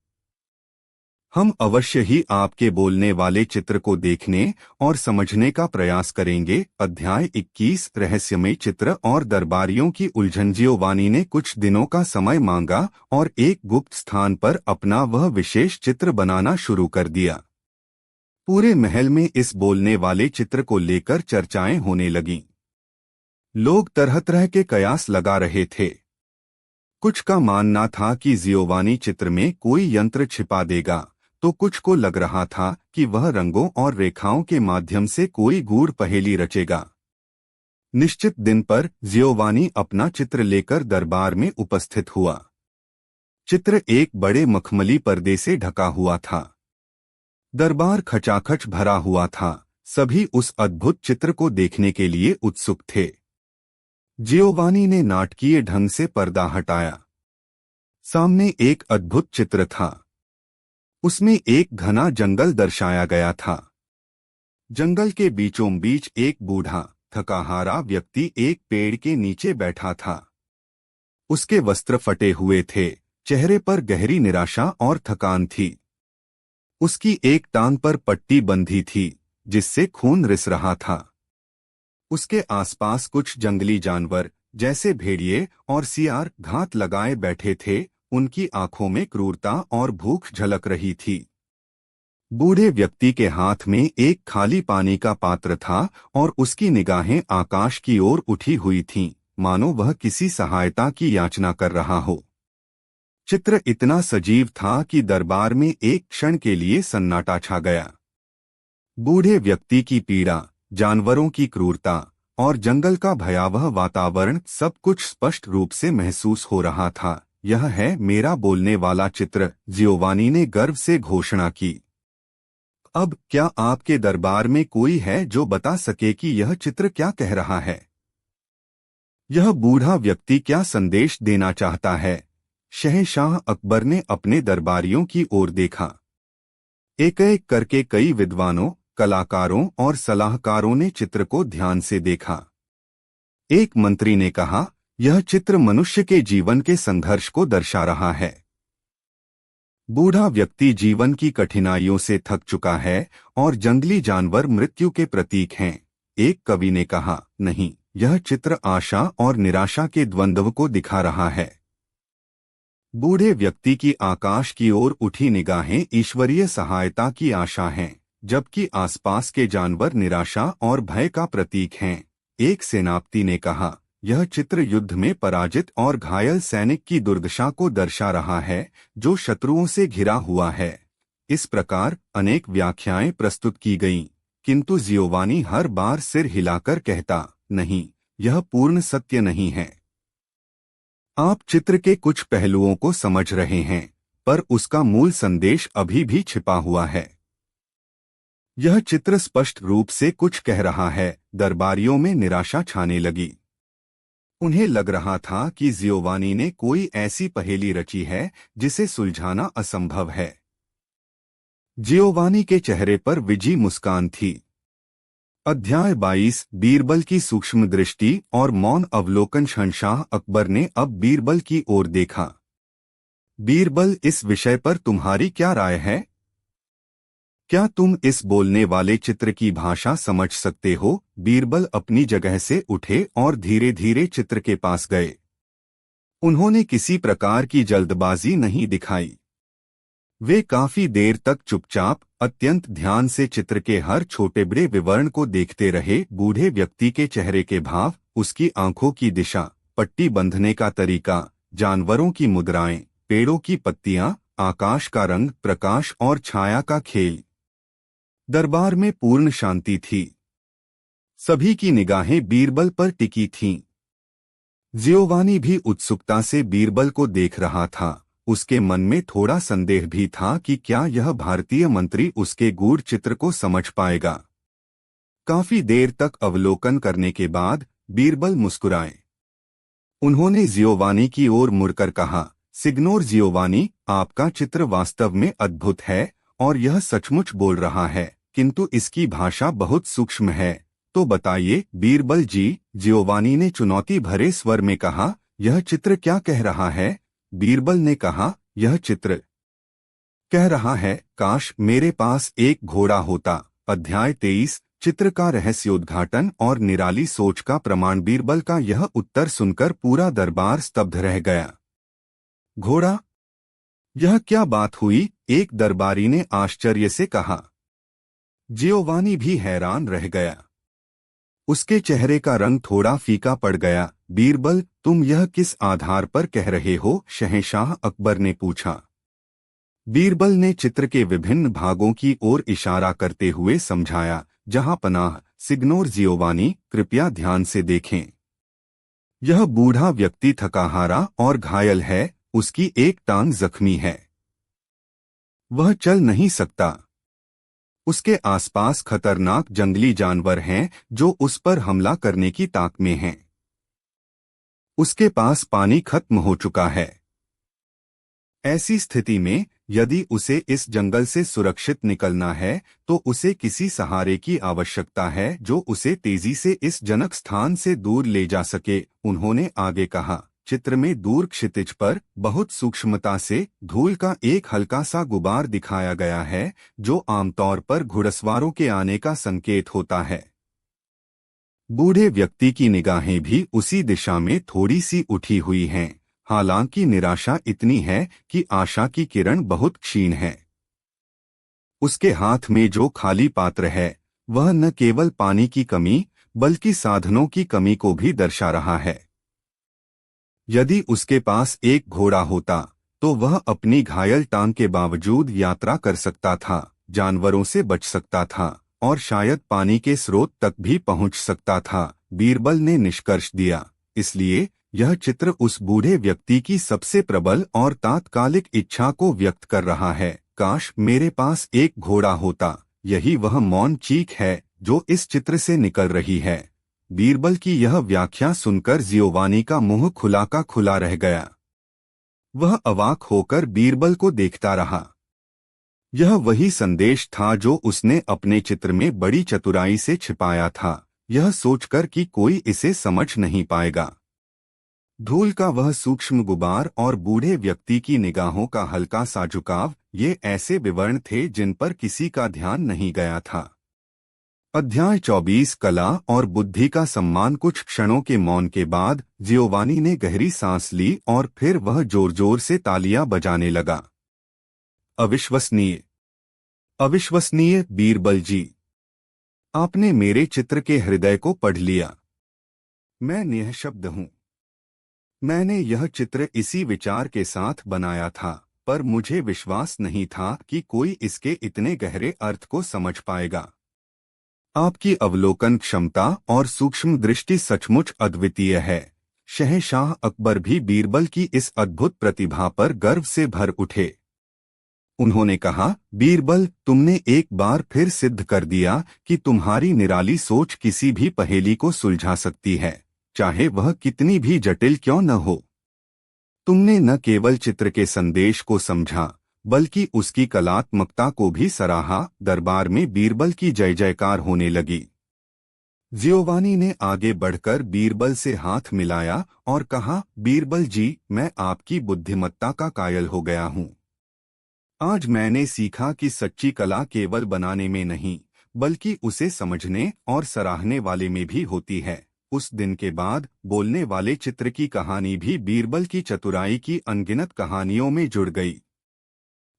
हम अवश्य ही आपके बोलने वाले चित्र को देखने और समझने का प्रयास करेंगे। अध्याय 21 रहस्यमय चित्र और दरबारियों की उलझन। जियोवानी ने कुछ दिनों का समय मांगा और एक गुप्त स्थान पर अपना वह विशेष चित्र बनाना शुरू कर दिया। पूरे महल में इस बोलने वाले चित्र को लेकर चर्चाएं होने लगीं। लोग तरह तरह के कयास लगा रहे थे। कुछ का मानना था कि जियोवानी चित्र में कोई यंत्र छिपा देगा, तो कुछ को लग रहा था कि वह रंगों और रेखाओं के माध्यम से कोई गूढ़ पहेली रचेगा। निश्चित दिन पर जियोवानी अपना चित्र लेकर दरबार में उपस्थित हुआ। चित्र एक बड़े मखमली पर्दे से ढका हुआ था। दरबार खचाखच भरा हुआ था। सभी उस अद्भुत चित्र को देखने के लिए उत्सुक थे। जियोवानी ने नाटकीय ढंग से पर्दा हटाया। सामने एक अद्भुत चित्र था। उसमें एक घना जंगल दर्शाया गया था। जंगल के बीचों बीच एक बूढ़ा, थकाहारा व्यक्ति एक पेड़ के नीचे बैठा था। उसके वस्त्र फटे हुए थे, चेहरे पर गहरी निराशा और थकान थी। उसकी एक टांग पर पट्टी बंधी थी, जिससे खून रिस रहा था। उसके आसपास कुछ जंगली जानवर, जैसे भेड़िए और सियार, घात लगाए बैठे थे। उनकी आंखों में क्रूरता और भूख झलक रही थी। बूढ़े व्यक्ति के हाथ में एक खाली पानी का पात्र था और उसकी निगाहें आकाश की ओर उठी हुई थीं, मानो वह किसी सहायता की याचना कर रहा हो। चित्र इतना सजीव था कि दरबार में एक क्षण के लिए सन्नाटा छा गया। बूढ़े व्यक्ति की पीड़ा, जानवरों की क्रूरता और जंगल का भयावह वातावरण, सब कुछ स्पष्ट रूप से महसूस हो रहा था। यह है मेरा बोलने वाला चित्र, जियोवानी ने गर्व से घोषणा की। अब क्या आपके दरबार में कोई है जो बता सके कि यह चित्र क्या कह रहा है? यह बूढ़ा व्यक्ति क्या संदेश देना चाहता है? शहंशाह अकबर ने अपने दरबारियों की ओर देखा। एक एक करके कई विद्वानों, कलाकारों और सलाहकारों ने चित्र को ध्यान से देखा। एक मंत्री ने कहा, यह चित्र मनुष्य के जीवन के संघर्ष को दर्शा रहा है। बूढ़ा व्यक्ति जीवन की कठिनाइयों से थक चुका है और जंगली जानवर मृत्यु के प्रतीक हैं। एक कवि ने कहा, नहीं, यह चित्र आशा और निराशा के द्वंद्व को दिखा रहा है। बूढ़े व्यक्ति की आकाश की ओर उठी निगाहें ईश्वरीय सहायता की आशा हैं, जबकि आसपास के जानवर निराशा और भय का प्रतीक हैं। एक सेनापति ने कहा, यह चित्र युद्ध में पराजित और घायल सैनिक की दुर्दशा को दर्शा रहा है, जो शत्रुओं से घिरा हुआ है। इस प्रकार अनेक व्याख्याएं प्रस्तुत की गईं, किंतु जियोवानी हर बार सिर हिलाकर कहता, नहीं, यह पूर्ण सत्य नहीं है। आप चित्र के कुछ पहलुओं को समझ रहे हैं, पर उसका मूल संदेश अभी भी छिपा हुआ है। यह चित्र स्पष्ट रूप से कुछ कह रहा है। दरबारियों में निराशा छाने लगी। उन्हें लग रहा था कि जियोवानी ने कोई ऐसी पहेली रची है जिसे सुलझाना असंभव है। जियोवानी के चेहरे पर विजी मुस्कान थी। अध्याय 22 बीरबल की सूक्ष्म दृष्टि और मौन अवलोकन। शहंशाह अकबर ने अब बीरबल की ओर देखा। बीरबल, इस विषय पर तुम्हारी क्या राय है? क्या तुम इस बोलने वाले चित्र की भाषा समझ सकते हो? बीरबल अपनी जगह से उठे और धीरे धीरे चित्र के पास गए। उन्होंने किसी प्रकार की जल्दबाजी नहीं दिखाई। वे काफी देर तक चुपचाप, अत्यंत ध्यान से चित्र के हर छोटे बड़े विवरण को देखते रहे। बूढ़े व्यक्ति के चेहरे के भाव, उसकी आंखों की दिशा, पट्टी बंधने का तरीका, जानवरों की मुद्राएं, पेड़ों की पत्तियां, आकाश का रंग, प्रकाश और छाया का खेल। दरबार में पूर्ण शांति थी। सभी की निगाहें बीरबल पर टिकी थीं। जियोवानी भी उत्सुकता से बीरबल को देख रहा था। उसके मन में थोड़ा संदेह भी था कि क्या यह भारतीय मंत्री उसके गूढ़ चित्र को समझ पाएगा। काफी देर तक अवलोकन करने के बाद बीरबल मुस्कुराए। उन्होंने जियोवानी की ओर मुड़कर कहा, सिग्नोर जियोवानी, आपका चित्र वास्तव में अद्भुत है और यह सचमुच बोल रहा है, किंतु इसकी भाषा बहुत सूक्ष्म है। तो बताइए बीरबल जी, जियोवानी ने चुनौती भरे स्वर में कहा, यह चित्र क्या कह रहा है? बीरबल ने कहा, यह चित्र कह रहा है, काश मेरे पास एक घोड़ा होता। अध्याय 23, चित्र का रहस्योद्घाटन और निराली सोच का प्रमाण। बीरबल का यह उत्तर सुनकर पूरा दरबार स्तब्ध रह गया। घोड़ा? यह क्या बात हुई? एक दरबारी ने आश्चर्य से कहा। जियोवानी भी हैरान रह गया। उसके चेहरे का रंग थोड़ा फीका पड़ गया। बीरबल, तुम यह किस आधार पर कह रहे हो? शहंशाह अकबर ने पूछा। बीरबल ने चित्र के विभिन्न भागों की ओर इशारा करते हुए समझाया, जहां पनाह, सिग्नोर जियोवानी, कृपया ध्यान से देखें। यह बूढ़ा व्यक्ति थकाहारा और घायल है, उसकी एक टांग जख्मी है। वह चल नहीं सकता। उसके आसपास खतरनाक जंगली जानवर हैं जो उस पर हमला करने की ताक में हैं। उसके पास पानी खत्म हो चुका है। ऐसी स्थिति में यदि उसे इस जंगल से सुरक्षित निकलना है तो उसे किसी सहारे की आवश्यकता है जो उसे तेजी से इस जनक स्थान से दूर ले जा सके। उन्होंने आगे कहा, चित्र में दूर क्षितिज पर बहुत सूक्ष्मता से धूल का एक हल्का सा गुबार दिखाया गया है, जो आमतौर पर घुड़सवारों के आने का संकेत होता है। बूढ़े व्यक्ति की निगाहें भी उसी दिशा में थोड़ी सी उठी हुई हैं, हालांकि निराशा इतनी है कि आशा की किरण बहुत क्षीण है। उसके हाथ में जो खाली पात्र है वह न केवल पानी की कमी बल्कि साधनों की कमी को भी दर्शा रहा है। यदि उसके पास एक घोड़ा होता तो वह अपनी घायल टांग के बावजूद यात्रा कर सकता था, जानवरों से बच सकता था और शायद पानी के स्रोत तक भी पहुंच सकता था। बीरबल ने निष्कर्ष दिया, इसलिए यह चित्र उस बूढ़े व्यक्ति की सबसे प्रबल और तात्कालिक इच्छा को व्यक्त कर रहा है। काश मेरे पास एक घोड़ा होता, यही वह मौन चीख है जो इस चित्र से निकल रही है। बीरबल की यह व्याख्या सुनकर जियोवानी का मुंह खुला का खुला रह गया। वह अवाक होकर बीरबल को देखता रहा। यह वही संदेश था जो उसने अपने चित्र में बड़ी चतुराई से छिपाया था, यह सोचकर कि कोई इसे समझ नहीं पाएगा। धूल का वह सूक्ष्म गुबार और बूढ़े व्यक्ति की निगाहों का हल्का सा झुकाव, ये ऐसे विवरण थे जिन पर किसी का ध्यान नहीं गया था। अध्याय 24, कला और बुद्धि का सम्मान। कुछ क्षणों के मौन के बाद जियोवानी ने गहरी सांस ली और फिर वह जोर जोर से तालियां बजाने लगा। अविश्वसनीय, अविश्वसनीय बीरबल जी, आपने मेरे चित्र के हृदय को पढ़ लिया। मैं निःशब्द हूं। मैंने यह चित्र इसी विचार के साथ बनाया था, पर मुझे विश्वास नहीं था कि कोई इसके इतने गहरे अर्थ को समझ पाएगा। आपकी अवलोकन क्षमता और सूक्ष्म दृष्टि सचमुच अद्वितीय है। शहंशाह अकबर भी बीरबल की इस अद्भुत प्रतिभा पर गर्व से भर उठे। उन्होंने कहा, बीरबल, तुमने एक बार फिर सिद्ध कर दिया कि तुम्हारी निराली सोच किसी भी पहेली को सुलझा सकती है, चाहे वह कितनी भी जटिल क्यों न हो। तुमने न केवल चित्र के संदेश को समझा बल्कि उसकी कलात्मकता को भी सराहा। दरबार में बीरबल की जय जयकार होने लगी। जियोवानी ने आगे बढ़कर बीरबल से हाथ मिलाया और कहा, बीरबल जी, मैं आपकी बुद्धिमत्ता का कायल हो गया हूँ। आज मैंने सीखा कि सच्ची कला केवल बनाने में नहीं, बल्कि उसे समझने और सराहने वाले में भी होती है। उस दिन के बाद बोलने वाले चित्र की कहानी भी बीरबल की चतुराई की अनगिनत कहानियों में जुड़ गई।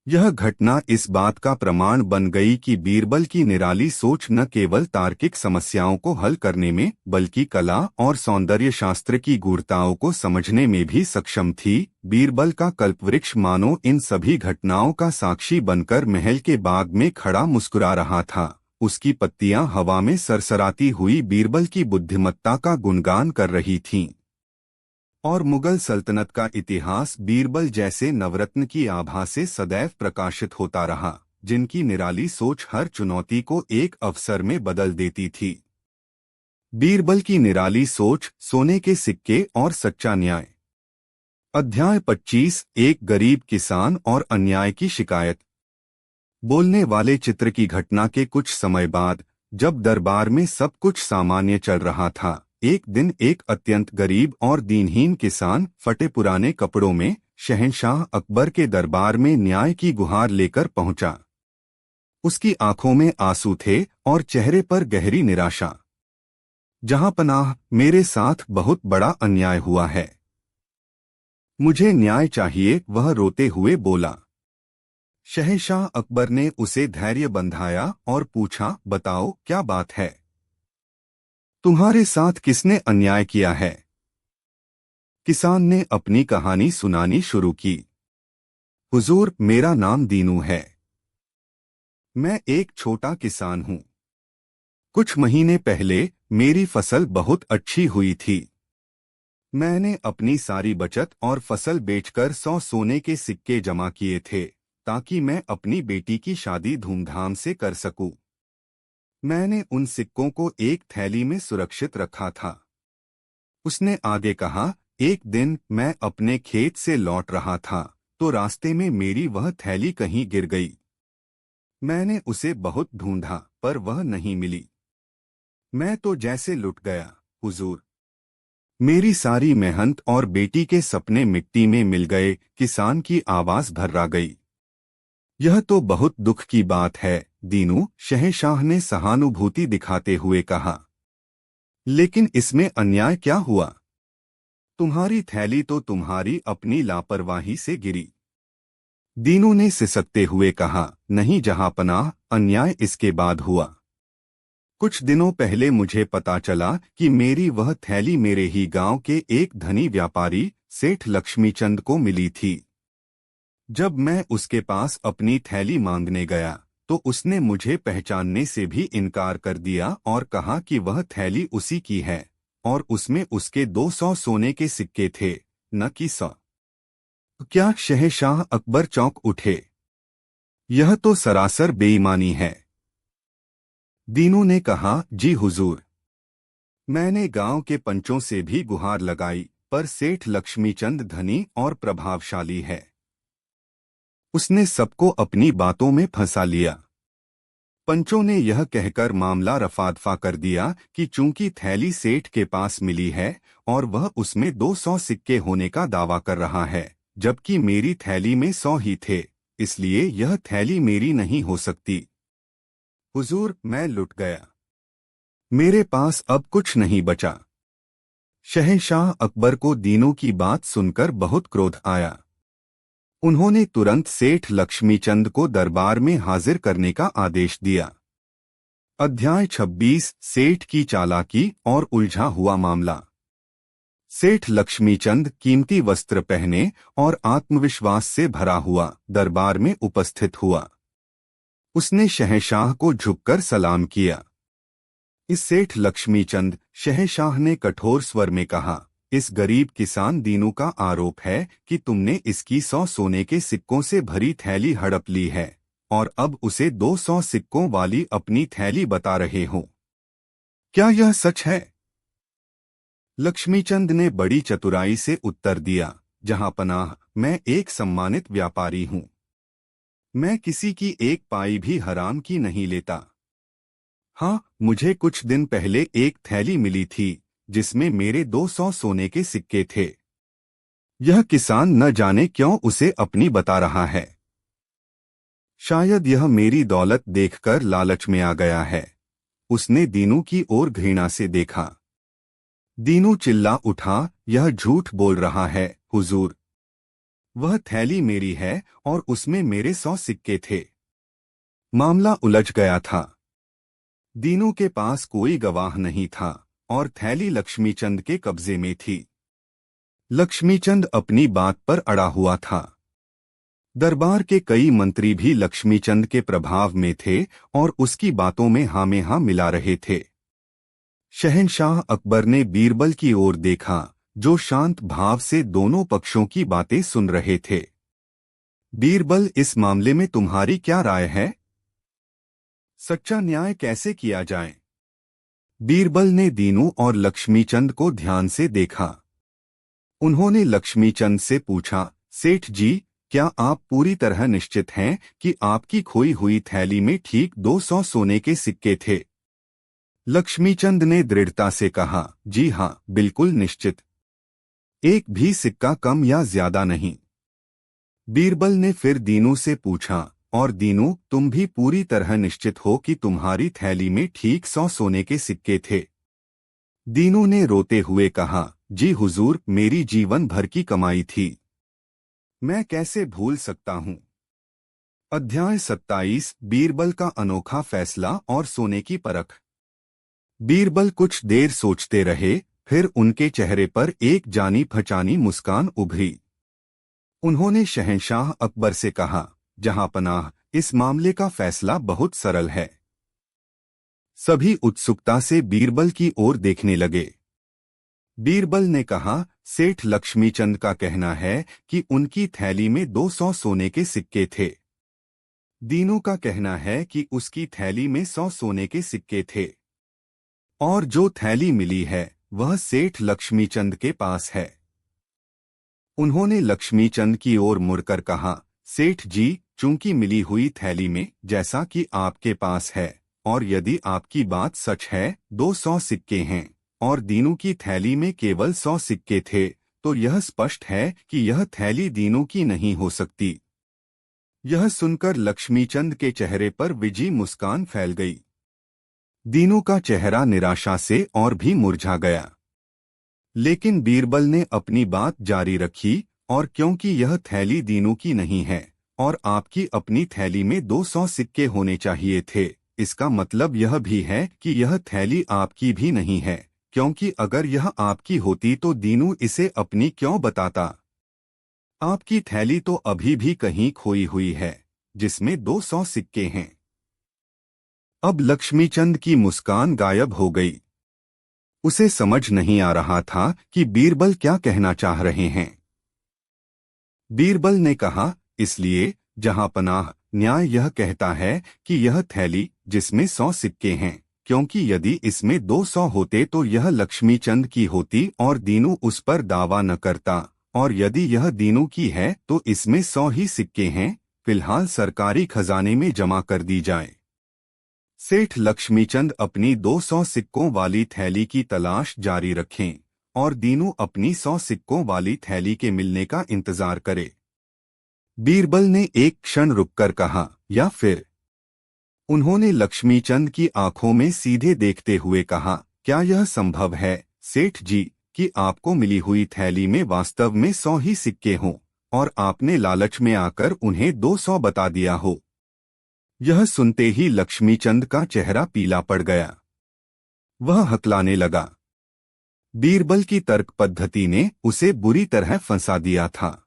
यह घटना इस बात का प्रमाण बन गई कि बीरबल की निराली सोच न केवल तार्किक समस्याओं को हल करने में, बल्कि कला और सौंदर्य शास्त्र की गूढ़ताओं को समझने में भी सक्षम थी। बीरबल का कल्पवृक्ष मानो इन सभी घटनाओं का साक्षी बनकर महल के बाग में खड़ा मुस्कुरा रहा था। उसकी पत्तियां हवा में सरसराती हुई बीरबल की बुद्धिमत्ता का गुणगान कर रही थीं। और मुगल सल्तनत का इतिहास बीरबल जैसे नवरत्न की आभा से सदैव प्रकाशित होता रहा, जिनकी निराली सोच हर चुनौती को एक अवसर में बदल देती थी। बीरबल की निराली सोच, सोने के सिक्के और सच्चा न्याय। अध्याय 25, एक गरीब किसान और अन्याय की शिकायत। बोलने वाले चित्र की घटना के कुछ समय बाद, जब दरबार में सब कुछ सामान्य चल रहा था, एक दिन एक अत्यंत गरीब और दीनहीन किसान फटे पुराने कपड़ों में शहंशाह अकबर के दरबार में न्याय की गुहार लेकर पहुंचा। उसकी आंखों में आंसू थे और चेहरे पर गहरी निराशा। जहांपनाह, मेरे साथ बहुत बड़ा अन्याय हुआ है। मुझे न्याय चाहिए, वह रोते हुए बोला। शहंशाह अकबर ने उसे धैर्य बंधाया और पूछा, बताओ क्या बात है? तुम्हारे साथ किसने अन्याय किया है? किसान ने अपनी कहानी सुनानी शुरू की। हुजूर, मेरा नाम दीनू है। मैं एक छोटा किसान हूँ। कुछ महीने पहले मेरी फसल बहुत अच्छी हुई थी। मैंने अपनी सारी बचत और फसल बेचकर 100 सोने के सिक्के जमा किए थे, ताकि मैं अपनी बेटी की शादी धूमधाम से कर सकूं। मैंने उन सिक्कों को एक थैली में सुरक्षित रखा था। उसने आगे कहा, एक दिन मैं अपने खेत से लौट रहा था, तो रास्ते में मेरी वह थैली कहीं गिर गई। मैंने उसे बहुत ढूंढा, पर वह नहीं मिली। मैं तो जैसे लुट गया, हुजूर। मेरी सारी मेहनत और बेटी के सपने मिट्टी में मिल गए। किसान की आवाज भर्रा गई। यह तो बहुत दुख की बात है, दीनू, शहंशाह ने सहानुभूति दिखाते हुए कहा। लेकिन इसमें अन्याय क्या हुआ? तुम्हारी थैली तो तुम्हारी अपनी लापरवाही से गिरी। दीनू ने सिसकते हुए कहा, नहीं जहांपनाह, अन्याय इसके बाद हुआ। कुछ दिनों पहले मुझे पता चला कि मेरी वह थैली मेरे ही गांव के एक धनी व्यापारी सेठ लक्ष्मीचंद को मिली थी। जब मैं उसके पास अपनी थैली मांगने गया, तो उसने मुझे पहचानने से भी इनकार कर दिया और कहा कि वह थैली उसी की है और उसमें उसके 200 सोने के सिक्के थे, न कि 100। क्या? शहंशाह अकबर चौंक उठे। यह तो सरासर बेईमानी है। दीनू ने कहा, जी हुजूर। मैंने गांव के पंचों से भी गुहार लगाई, पर सेठ लक्ष्मीचंद धनी और प्रभावशाली है। उसने सबको अपनी बातों में फंसा लिया। पंचों ने यह कहकर मामला रफा-दफा कर दिया कि चूंकि थैली सेठ के पास मिली है और वह उसमें 200 सिक्के होने का दावा कर रहा है, जबकि मेरी थैली में 100 ही थे, इसलिए यह थैली मेरी नहीं हो सकती। हुजूर, मैं लुट गया। मेरे पास अब कुछ नहीं बचा। शहंशाह अकबर को दीनू की बात सुनकर बहुत क्रोध आया। उन्होंने तुरंत सेठ लक्ष्मीचंद को दरबार में हाजिर करने का आदेश दिया। अध्याय 26, सेठ की चालाकी और उलझा हुआ मामला। सेठ लक्ष्मीचंद कीमती वस्त्र पहने और आत्मविश्वास से भरा हुआ दरबार में उपस्थित हुआ। उसने शहंशाह को झुककर सलाम किया। इस सेठ लक्ष्मीचंद, शहंशाह ने कठोर स्वर में कहा, इस गरीब किसान दीनू का आरोप है कि तुमने इसकी 100 सोने के सिक्कों से भरी थैली हड़प ली है और अब उसे 200 सिक्कों वाली अपनी थैली बता रहे हो। क्या यह सच है? लक्ष्मीचंद ने बड़ी चतुराई से उत्तर दिया, जहांपनाह, मैं एक सम्मानित व्यापारी हूँ। मैं किसी की एक पाई भी हराम की नहीं लेता। हाँ, मुझे कुछ दिन पहले एक थैली मिली थी जिसमें मेरे 200 सोने के सिक्के थे। यह किसान न जाने क्यों उसे अपनी बता रहा है। शायद यह मेरी दौलत देखकर लालच में आ गया है। उसने दीनू की ओर घृणा से देखा। दीनू चिल्ला उठा, यह झूठ बोल रहा है हुजूर। वह थैली मेरी है और उसमें मेरे 100 सिक्के थे। मामला उलझ गया था। दीनू के पास कोई गवाह नहीं था और थैली लक्ष्मीचंद के कब्जे में थी। लक्ष्मीचंद अपनी बात पर अड़ा हुआ था। दरबार के कई मंत्री भी लक्ष्मीचंद के प्रभाव में थे और उसकी बातों में हाँ में हाँ मिला रहे थे। शहंशाह अकबर ने बीरबल की ओर देखा, जो शांत भाव से दोनों पक्षों की बातें सुन रहे थे। बीरबल, इस मामले में तुम्हारी क्या राय है? सच्चा न्याय कैसे किया जाए? बीरबल ने दीनू और लक्ष्मीचंद को ध्यान से देखा। उन्होंने लक्ष्मीचंद से पूछा, सेठ जी, क्या आप पूरी तरह निश्चित हैं कि आपकी खोई हुई थैली में ठीक 200 सोने के सिक्के थे? लक्ष्मीचंद ने दृढ़ता से कहा, जी हाँ, बिल्कुल निश्चित। एक भी सिक्का कम या ज्यादा नहीं। बीरबल ने फिर दीनू से पूछा, और दीनू, तुम भी पूरी तरह निश्चित हो कि तुम्हारी थैली में ठीक 100 सोने के सिक्के थे? दीनू ने रोते हुए कहा, जी हुजूर, मेरी जीवन भर की कमाई थी। मैं कैसे भूल सकता हूँ। अध्याय 27 बीरबल का अनोखा फैसला और सोने की परख। बीरबल कुछ देर सोचते रहे, फिर उनके चेहरे पर एक जानी पहचानी मुस्कान उभरी। उन्होंने शहंशाह अकबर से कहा, जहांपनाह, इस मामले का फैसला बहुत सरल है। सभी उत्सुकता से बीरबल की ओर देखने लगे। बीरबल ने कहा, सेठ लक्ष्मीचंद का कहना है कि उनकी थैली में 200 सोने के सिक्के थे। दीनू का कहना है कि उसकी थैली में 100 सोने के सिक्के थे। और जो थैली मिली है वह सेठ लक्ष्मीचंद के पास है। उन्होंने लक्ष्मीचंद की ओर मुड़कर कहा, सेठ जी, चूंकि मिली हुई थैली में, जैसा कि आपके पास है, और यदि आपकी बात सच है, 200 सिक्के हैं, और दीनू की थैली में केवल 100 सिक्के थे, तो यह स्पष्ट है कि यह थैली दीनू की नहीं हो सकती। यह सुनकर लक्ष्मीचंद के चेहरे पर विजी मुस्कान फैल गई। दीनू का चेहरा निराशा से और भी मुरझा गया। लेकिन बीरबल ने अपनी बात जारी रखी, और क्योंकि यह थैली दीनू की नहीं है और आपकी अपनी थैली में 200 सिक्के होने चाहिए थे, इसका मतलब यह भी है कि यह थैली आपकी भी नहीं है, क्योंकि अगर यह आपकी होती तो दीनू इसे अपनी क्यों बताता? आपकी थैली तो अभी भी कहीं खोई हुई है, जिसमें 200 सिक्के हैं। अब लक्ष्मीचंद की मुस्कान गायब हो गई। उसे समझ नहीं आ रहा था कि बीरबल क्या कहना चाह रहे हैं। बीरबल ने कहा, इसलिए जहांपनाह, न्याय यह कहता है कि यह थैली, जिसमें 100 सिक्के हैं, क्योंकि यदि इसमें 200 होते तो यह लक्ष्मीचंद की होती और दीनू उस पर दावा न करता, और यदि यह दीनू की है तो इसमें 100 ही सिक्के हैं, फिलहाल सरकारी खजाने में जमा कर दी जाए। सेठ लक्ष्मीचंद अपनी 200 सिक्कों वाली थैली की तलाश जारी रखें और दीनू अपनी 100 सिक्कों वाली थैली के मिलने का इंतजार करे। बीरबल ने एक क्षण रुककर कहा, या फिर? उन्होंने लक्ष्मीचंद की आंखों में सीधे देखते हुए कहा, क्या यह संभव है, सेठ जी, कि आपको मिली हुई थैली में वास्तव में 100 ही सिक्के हों और आपने लालच में आकर उन्हें 200 बता दिया हो? यह सुनते ही लक्ष्मीचंद का चेहरा पीला पड़ गया। वह हकलाने लगा। बीरबल की तर्क पद्धति ने उसे बुरी तरह फंसा दिया था।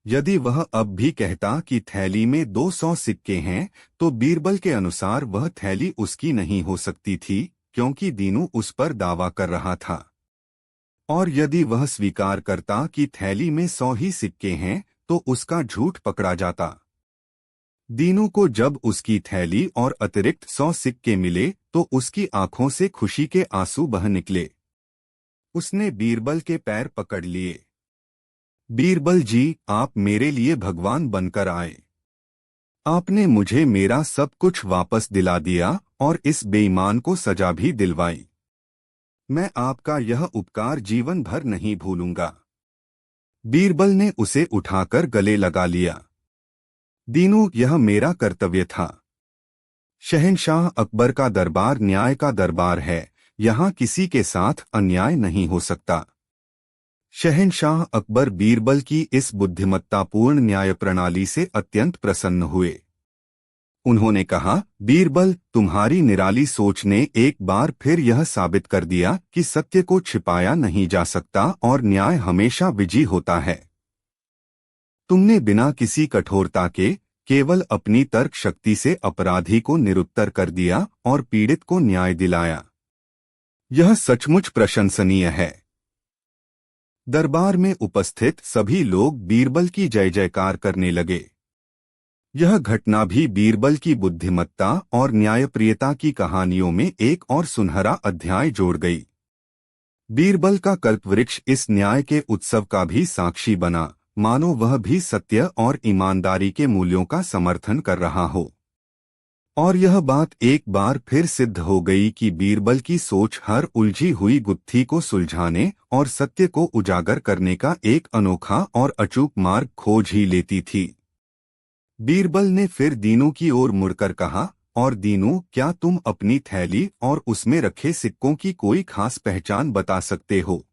यदि वह अब भी कहता कि थैली में 200 सिक्के हैं, तो बीरबल के अनुसार वह थैली उसकी नहीं हो सकती थी, क्योंकि दीनू उस पर दावा कर रहा था। और यदि वह स्वीकार करता कि थैली में 100 ही सिक्के हैं, तो उसका झूठ पकड़ा जाता। दीनू को जब उसकी थैली और अतिरिक्त 100 सिक्के मिले तो उसकी आंखों से खुशी के आंसू बह निकले। उसने बीरबल के पैर पकड़ लिए। बीरबल जी, आप मेरे लिए भगवान बनकर आए। आपने मुझे मेरा सब कुछ वापस दिला दिया और इस बेईमान को सजा भी दिलवाई। मैं आपका यह उपकार जीवन भर नहीं भूलूंगा। बीरबल ने उसे उठाकर गले लगा लिया। दीनू, यह मेरा कर्तव्य था। शहंशाह अकबर का दरबार न्याय का दरबार है, यहाँ किसी के साथ अन्याय नहीं हो सकता। शहंशाह अकबर बीरबल की इस बुद्धिमत्तापूर्ण न्याय प्रणाली से अत्यंत प्रसन्न हुए। उन्होंने कहा, बीरबल, तुम्हारी निराली सोच ने एक बार फिर यह साबित कर दिया कि सत्य को छिपाया नहीं जा सकता और न्याय हमेशा विजयी होता है। तुमने बिना किसी कठोरता के केवल अपनी तर्क शक्ति से अपराधी को निरुत्तर कर दिया और पीड़ित को न्याय दिलाया। यह सचमुच प्रशंसनीय है। दरबार में उपस्थित सभी लोग बीरबल की जय जयकार करने लगे। यह घटना भी बीरबल की बुद्धिमत्ता और न्यायप्रियता की कहानियों में एक और सुनहरा अध्याय जोड़ गई। बीरबल का कल्पवृक्ष इस न्याय के उत्सव का भी साक्षी बना, मानो वह भी सत्य और ईमानदारी के मूल्यों का समर्थन कर रहा हो। और यह बात एक बार फिर सिद्ध हो गई कि बीरबल की सोच हर उलझी हुई गुत्थी को सुलझाने और सत्य को उजागर करने का एक अनोखा और अचूक मार्ग खोज ही लेती थी। बीरबल ने फिर दीनू की ओर मुड़कर कहा, और दीनू, क्या तुम अपनी थैली और उसमें रखे सिक्कों की कोई खास पहचान बता सकते हो?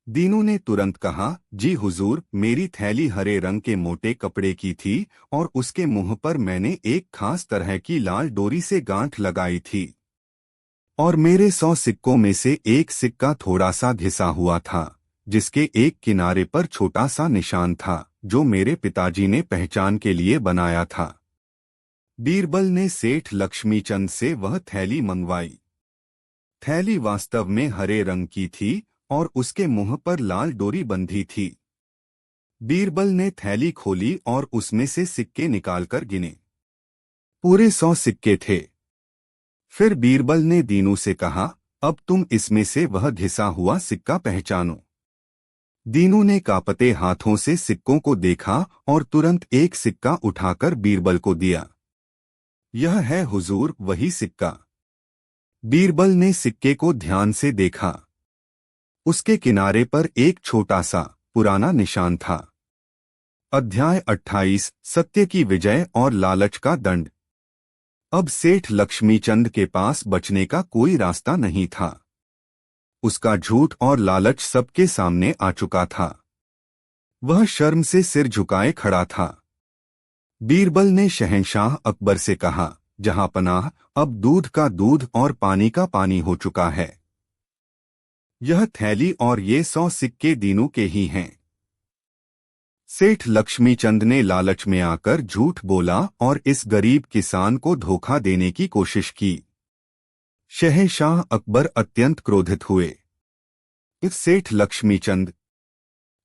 दीनू ने तुरंत कहा, जी हुजूर, मेरी थैली हरे रंग के मोटे कपड़े की थी और उसके मुंह पर मैंने एक खास तरह की लाल डोरी से गांठ लगाई थी। और मेरे 100 सिक्कों में से एक सिक्का थोड़ा सा घिसा हुआ था, जिसके एक किनारे पर छोटा सा निशान था, जो मेरे पिताजी ने पहचान के लिए बनाया था। बीरबल ने सेठ लक्ष्मीचंद से वह थैली मंगवाई। थैली वास्तव में हरे रंग की थी और उसके मुंह पर लाल डोरी बंधी थी। बीरबल ने थैली खोली और उसमें से सिक्के निकालकर गिने। पूरे 100 सिक्के थे। फिर बीरबल ने दीनू से कहा, अब तुम इसमें से वह घिसा हुआ सिक्का पहचानो। दीनू ने कांपते हाथों से सिक्कों को देखा और तुरंत एक सिक्का उठाकर बीरबल को दिया। यह है हुजूर वही सिक्का। बीरबल ने सिक्के को ध्यान से देखा। उसके किनारे पर एक छोटा सा पुराना निशान था। अध्याय 28, सत्य की विजय और लालच का दंड। अब सेठ लक्ष्मीचंद के पास बचने का कोई रास्ता नहीं था। उसका झूठ और लालच सबके सामने आ चुका था। वह शर्म से सिर झुकाए खड़ा था। बीरबल ने शहंशाह अकबर से कहा, जहांपनाह, अब दूध का दूध और पानी का पानी हो चुका है। यह थैली और ये 100 सिक्के दीनू के ही हैं। सेठ लक्ष्मीचंद ने लालच में आकर झूठ बोला और इस गरीब किसान को धोखा देने की कोशिश की। शहंशाह अकबर अत्यंत क्रोधित हुए। इस सेठ लक्ष्मीचंद,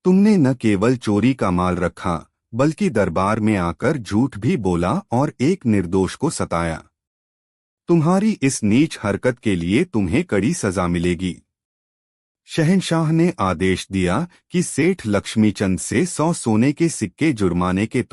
तुमने न केवल चोरी का माल रखा, बल्कि दरबार में आकर झूठ भी बोला और एक निर्दोष को सताया। तुम्हारी इस नीच हरकत के लिए तुम्हें कड़ी सजा मिलेगी। शहंशाह ने आदेश दिया कि सेठ लक्ष्मीचंद से 100 सोने के सिक्के जुर्माने के तौर